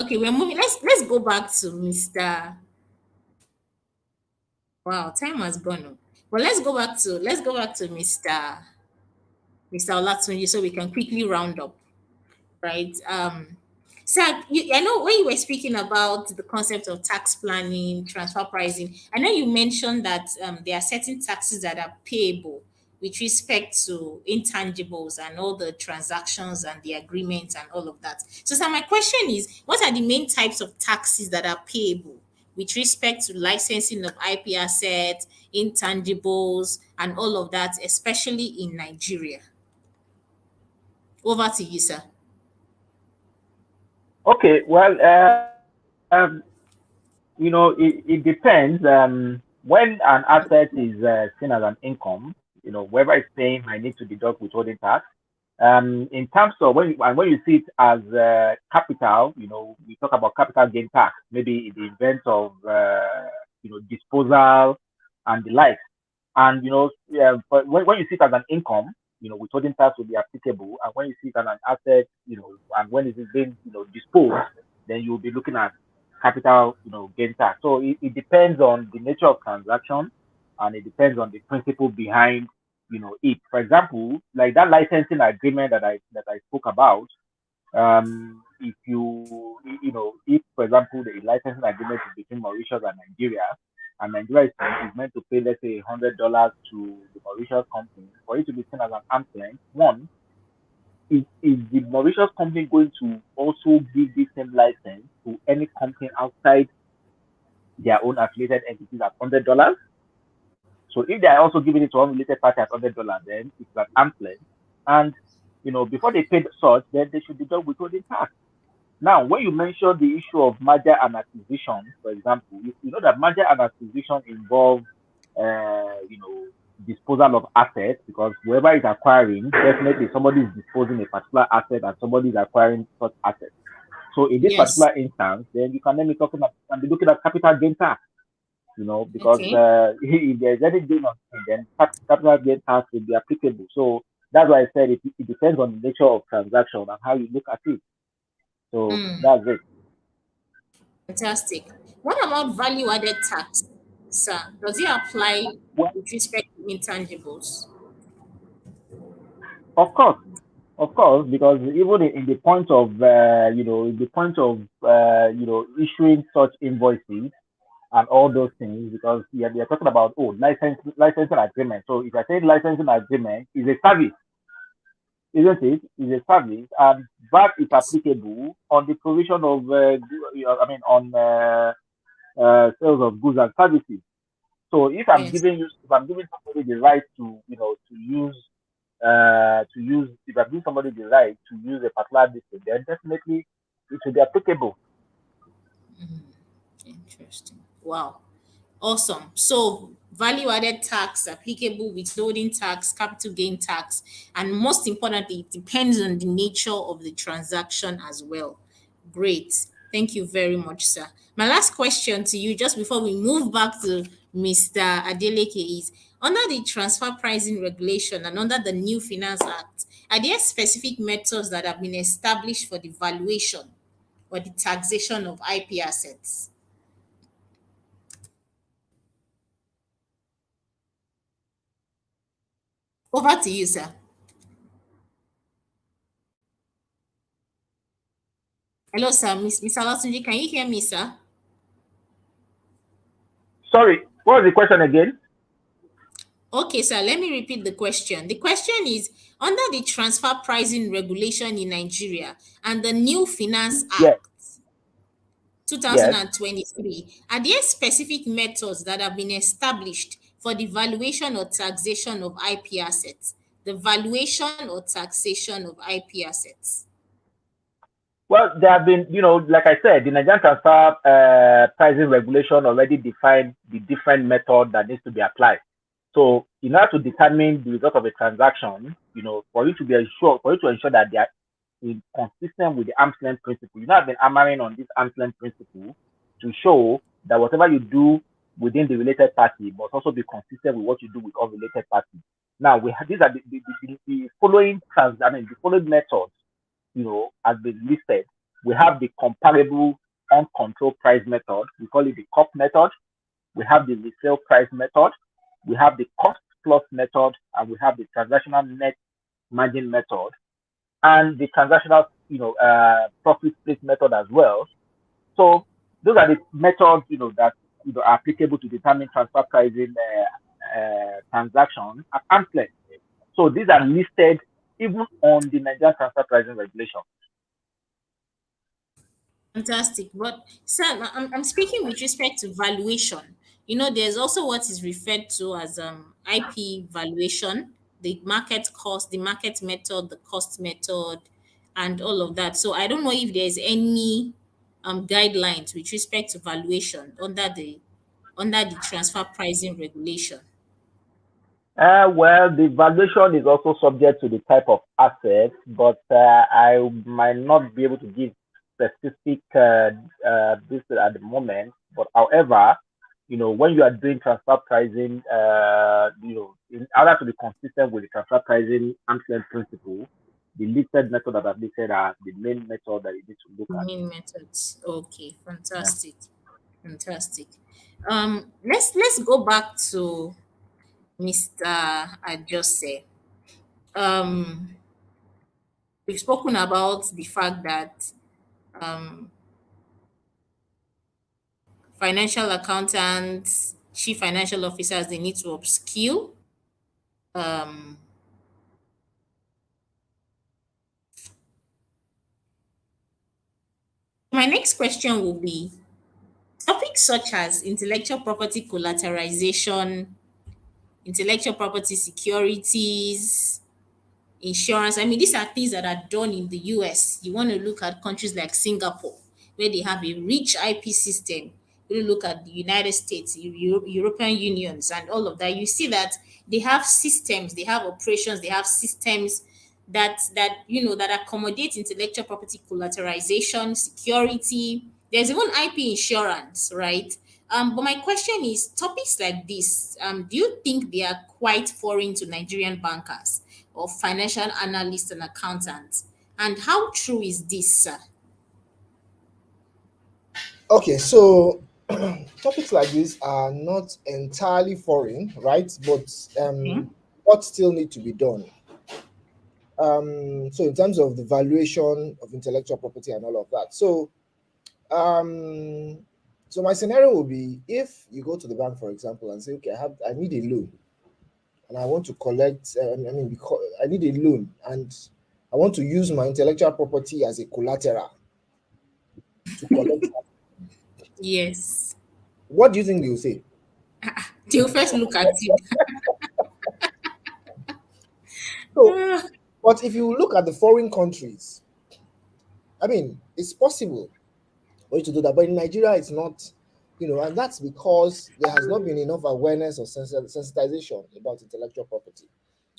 S1: okay, we're moving. Let's go back to Mr. Wow, time has gone. Oh. But let's go back to Mr. Olatunji so we can quickly round up. Right? So I know when you were speaking about the concept of tax planning, transfer pricing, I know you mentioned that there are certain taxes that are payable with respect to intangibles and all the transactions and the agreements and all of that. So my question is, what are the main types of taxes that are payable with respect to licensing of IP assets, intangibles, and all of that, especially in Nigeria? Over to you, sir.
S2: Okay, well, it depends. When an asset is seen as an income, whoever is paying might need to deduct withholding tax. In terms of when you see it as capital, we talk about capital gain tax, maybe in the event of disposal and the like. And but when you see it as an income, withholding tax will be applicable. And when you see it as an asset, and when it is being disposed, then you will be looking at capital gain tax. So it depends on the nature of transaction, and it depends on the principle behind it. For example, like that licensing agreement that I spoke about. If if for example the licensing agreement is between Mauritius and Nigeria is meant to pay, let's say, $100 to the Mauritius company for it to be seen as an arm's length. One, is the Mauritius company going to also give the same license to any company outside their own affiliated entities at $100? So if they are also giving it to unrelated party at $100, then it's an arm's length. And before they pay such, then they should be done withholding tax. Now, when you mention the issue of merger and acquisition, for example, you know that merger and acquisition involve, disposal of assets, because whoever is acquiring, definitely somebody is disposing a particular asset and somebody is acquiring such assets. So in this
S1: Yes.
S2: particular instance, then you can be looking at capital gain tax, because
S1: Okay.
S2: if there's any gain on it, then capital gain tax will be applicable. So that's why I said it depends on the nature of transaction and how you look at it. So that's it.
S1: Fantastic. What about value added tax, sir? Does it apply
S2: Well,
S1: with respect to intangibles?
S2: of course, because even in the point of in the point of issuing such invoices and all those things, because we are talking about licensing agreement. So if I say licensing agreement is a service, isn't it? Is a service, and that is applicable on the provision of on sales of goods and services. So
S1: Yes.
S2: if I'm giving somebody the right to if I'm giving somebody the right to use a particular district, then definitely it will be applicable.
S1: Interesting. Wow. Awesome. So value added tax applicable, withholding tax, capital gain tax, and most importantly, it depends on the nature of the transaction as well. Great. Thank you very much, sir. My last question to you, just before we move back to Mr. Adeleke, is under the transfer pricing regulation and under the new Finance Act, are there specific methods that have been established for the valuation or the taxation of IP assets? Over to you, sir. Hello, sir. Mr. Olatunji, can you hear me, sir?
S2: Sorry, what was the question again?
S1: Okay, sir. Let me repeat the question. The question is under the transfer pricing regulation in Nigeria and the new Finance
S2: Yes,
S1: Act
S2: yes.
S1: 2023, are there specific methods that have been established for the valuation or taxation of IP assets? The valuation or taxation of IP assets.
S2: Well, there have been, like I said, the Nigerian transfer pricing regulation already defined the different method that needs to be applied. So, in order to determine the result of a transaction, for you to ensure that they are consistent with the arm's length principle, have been hammering on this arm's length principle to show that whatever you do within the related party must also be consistent with what you do with unrelated parties. Now, these are the following the following methods has been listed. We have the comparable uncontrolled price method. We call it the COP method. We have the resale price method. We have the cost plus method, and we have the transactional net margin method, and the transactional, profit split method as well. So those are the methods, that are applicable to determine transfer pricing transaction at arm's length. So these are listed even on the Nigerian transfer pricing regulation.
S1: Fantastic. But, sir, I'm speaking with respect to valuation. There's also what is referred to as IP valuation, the market cost, the market method, the cost method, and all of that. So I don't know if there's any guidelines with respect to valuation under the transfer pricing regulation.
S2: Well, the valuation is also subject to the type of asset, but I might not be able to give specific this at the moment. But however, when you are doing transfer pricing, in order to be consistent with the transfer pricing arm's length principle, the listed method that I've listed are the main method that you need to look at.
S1: Main methods. Okay,
S2: Yeah.
S1: fantastic. Fantastic. Let's go back to Mr. Ajose. We've spoken about the fact that um, financial accountants, chief financial officers, they need to upskill. Um, my next question will be topics such as intellectual property collateralization, intellectual property securities, insurance. I mean, these are things that are done in the US. You want to look at countries like Singapore, where they have a rich IP system. You look at the United States, European unions, and all of that. You see that they have systems, they have operations, they have systems that accommodate intellectual property collateralization, security. There's even IP insurance, right? But my question is, topics like this, do you think they are quite foreign to Nigerian bankers or financial analysts and accountants? And how true is this, sir?
S3: Okay, so topics like this are not entirely foreign, right? But
S1: Okay.
S3: what still need to be done? So in terms of the valuation of intellectual property and all of that. Um, so my scenario will be if you go to the bank, for example, and say, okay, I need a loan, and I want to collect. Because I need a loan, and I want to use my intellectual property as a collateral to collect.
S1: Yes.
S3: What do you think they'll say?
S1: They'll first look at you.
S3: So, but if you look at the foreign countries, I mean, it's possible for you to do that, but in Nigeria, it's not. And that's because there has not been enough awareness or sensitization about intellectual property.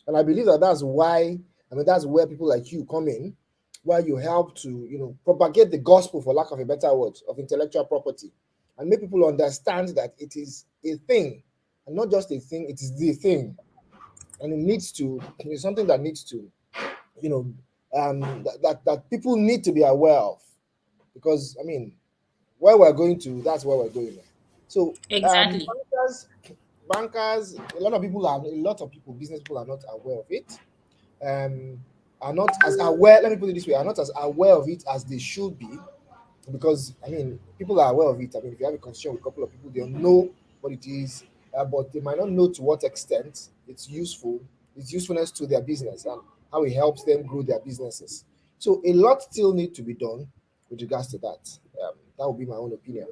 S3: And I believe that that's why, that's where people like you come in, where you help to, propagate the gospel, for lack of a better word, of intellectual property and make people understand that it is a thing and not just a thing, it is the thing. And it's something that needs to, that people need to be aware of because, where we're going to, that's where we're going. So,
S1: Exactly.
S3: bankers, a lot of people, business people are not aware of it. Are not as aware. Let me put it this way: are not as aware of it as they should be, because people are aware of it. If you have a conversation with a couple of people, they'll know what it is, but they might not know to what extent its usefulness to their business, and how it helps them grow their businesses. So a lot still need to be done with regards to that. That would be my own opinion.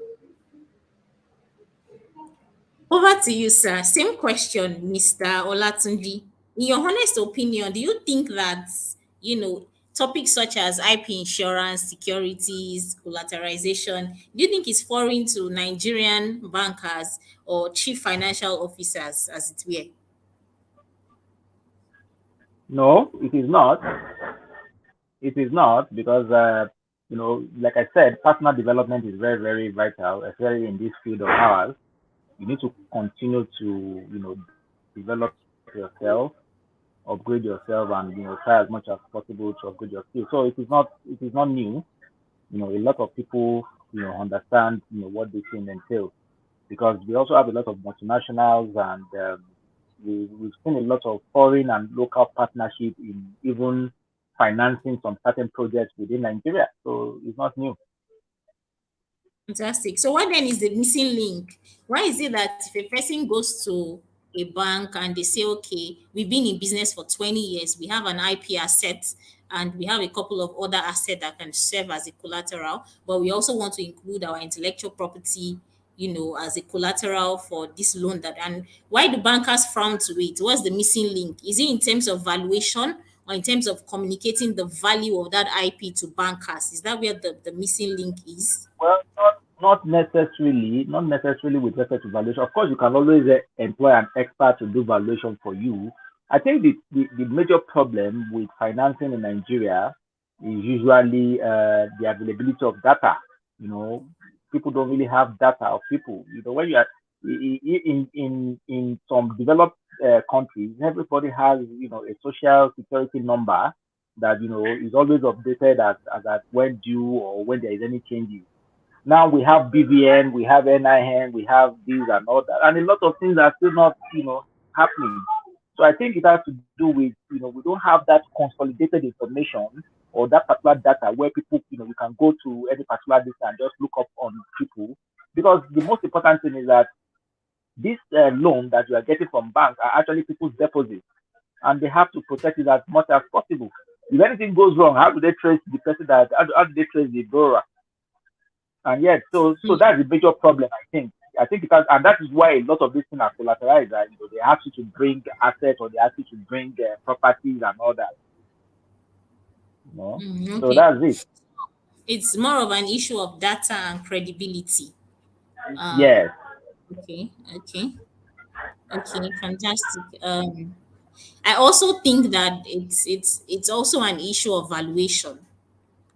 S1: Over to you, sir. Same question, Mr. Olatunji. In your honest opinion, do you think that, topics such as IP insurance, securities, collateralization, do you think is foreign to Nigerian bankers or chief financial officers, as it were?
S2: No, it is not. It is not because, like I said, personal development is very, very vital, especially in this field of ours. You need to continue to, develop yourself, upgrade yourself, and try as much as possible to upgrade your skills. So it is not new. A lot of people understand what this thing entails because we also have a lot of multinationals and we've seen a lot of foreign and local partnership in even financing some certain projects within Nigeria. So it's not new.
S1: Fantastic. So what then is the missing link? Why is it that if a person goes to a bank and they say, okay, we've been in business for 20 years, we have an IP asset and we have a couple of other assets that can serve as a collateral, but we also want to include our intellectual property, as a collateral for this loan and why do bankers frown to it? What's the missing link? Is it in terms of valuation or in terms of communicating the value of that IP to bankers? Is that where the missing link is?
S2: Well, not necessarily with respect to valuation. Of course, you can always employ an expert to do valuation for you. I think the major problem with financing in Nigeria is usually the availability of data. You know, people don't really have data of people. When you are in some developed countries, everybody has a social security number that is always updated as at when due or when there is any changes. Now we have BVN, we have NIN, we have this and all that, and a lot of things are still not happening. So I think it has to do with, we don't have that consolidated information or that particular data where people, we can go to any particular data and just look up on people. Because the most important thing is that this loan that you are getting from banks are actually people's deposits, and they have to protect it as much as possible. If anything goes wrong, how do they trace the person how do they trace the borrower? And yet, so that's the major problem, I think. I think because, and that is why a lot of these things are collateralized. That, they ask you to bring assets or they ask you to bring properties and all that. So
S1: Okay.
S2: that's it.
S1: It's more of an issue of data and credibility.
S2: Yes.
S1: Okay. Fantastic. I also think that it's also an issue of valuation.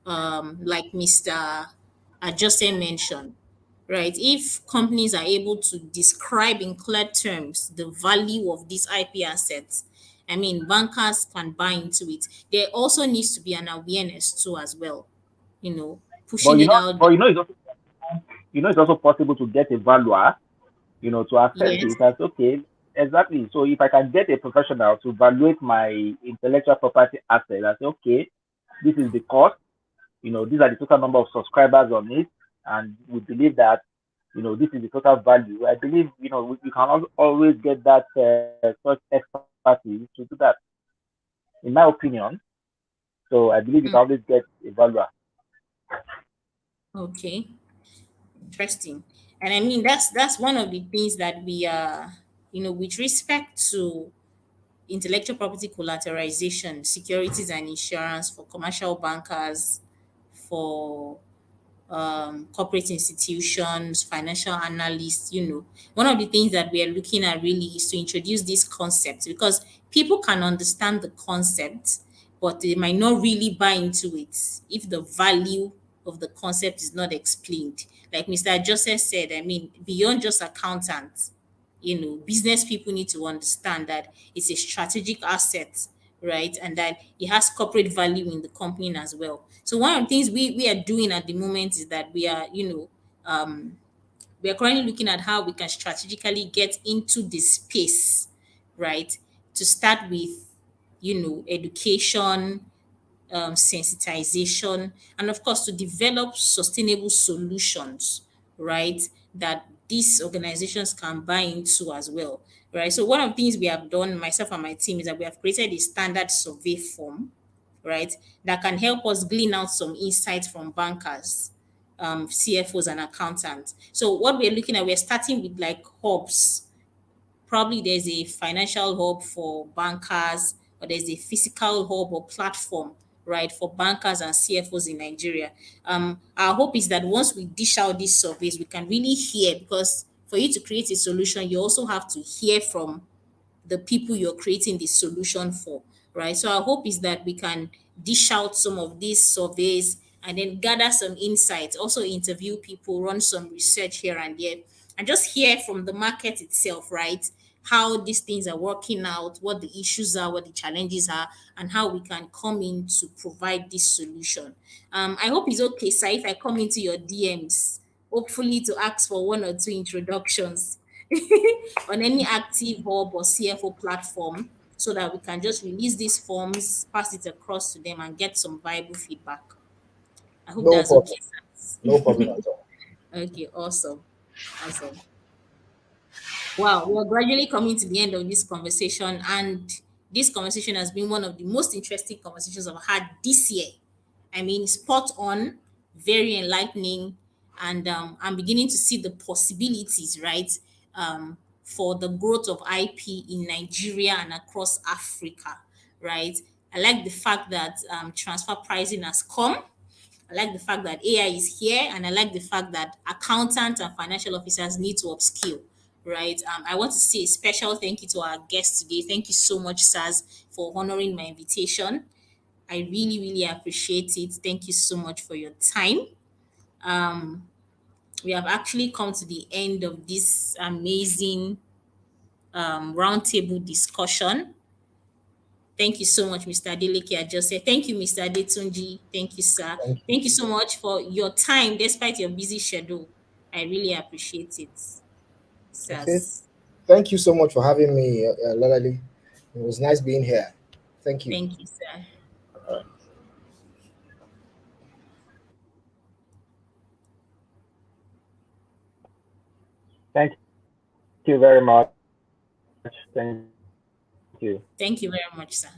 S1: Like Mr. Ajose mentioned, right? If companies are able to describe in clear terms the value of these IP assets, I mean, bankers can buy into it. There also needs to be an awareness too, as well.
S2: But
S1: Pushing it out.
S2: it's also possible to get a valuer, to assess
S1: Yes.
S2: it as okay. Exactly. So if I can get a professional to evaluate my intellectual property asset, I say, okay, this is the cost, these are the total number of subscribers on it, and we believe that, this is the total value. I believe, we can always get that such expertise to do that, in my opinion. So I believe you can always get a valuer.
S1: Okay. Interesting. And I mean, that's one of the things that we are, with respect to intellectual property collateralization, securities and insurance for commercial bankers, for corporate institutions, financial analysts. One of the things that we are looking at really is to introduce these concepts, because people can understand the concept, but they might not really buy into it if the value of the concept is not explained. Like Mr. Joseph said, I mean, beyond just accountants, business people need to understand that it's a strategic asset, right? And that it has corporate value in the company as well. So one of the things we are doing at the moment is that we are, we are currently looking at how we can strategically get into this space, right? To start with, education, sensitization, and of course to develop sustainable solutions, right? That these organizations can buy into as well, right? So one of the things we have done, myself and my team, is that we have created a standard survey form, right? That can help us glean out some insights from bankers, CFOs, and accountants. So what we're looking at, we're starting with like hubs. Probably there's a financial hub for bankers, or there's a physical hub or platform, right, for bankers and CFOs in Nigeria. Our hope is that once we dish out these surveys, we can really hear, because for you to create a solution, you also have to hear from the people you're creating the solution for, right? So our hope is that we can dish out some of these surveys and then gather some insights, also interview people, run some research here and there, and just hear from the market itself, right? How these things are working out, what the issues are, what the challenges are, and how we can come in to provide this solution. I hope it's okay, sir, if I come into your DMs, hopefully to ask for one or two introductions on any active hub or CFO platform, so that we can just release these forms, pass it across to them, and get some viable feedback. I hope
S3: No
S1: that's
S3: problem.
S1: okay, sir.
S3: No problem at all.
S1: Okay, awesome. Awesome. Wow, we are gradually coming to the end of this conversation, and this conversation has been one of the most interesting conversations I've had this year. I mean, spot on, very enlightening, and I'm beginning to see the possibilities, right, for the growth of IP in Nigeria and across Africa, right? I like the fact that transfer pricing has come. I like the fact that AI is here, and I like the fact that accountants and financial officers need to upskill, right? I want to say a special thank you to our guest today. Thank you so much, Saz, for honoring my invitation. I really, really appreciate it. Thank you so much for your time. Um, we have actually come to the end of this amazing roundtable discussion. Thank you so much, Mr. Adeleke Ajose. Thank you, Mr. Adetunji. Thank you, sir.
S3: Thank you.
S1: Thank you so much for your time despite your busy schedule. I really appreciate it,
S3: Okay.
S1: sirs.
S3: Thank you so much for having me, Ololade. It was nice being here. Thank you.
S1: Thank you, sir.
S2: Thank you very much. Thank you.
S1: Thank you very much, sir.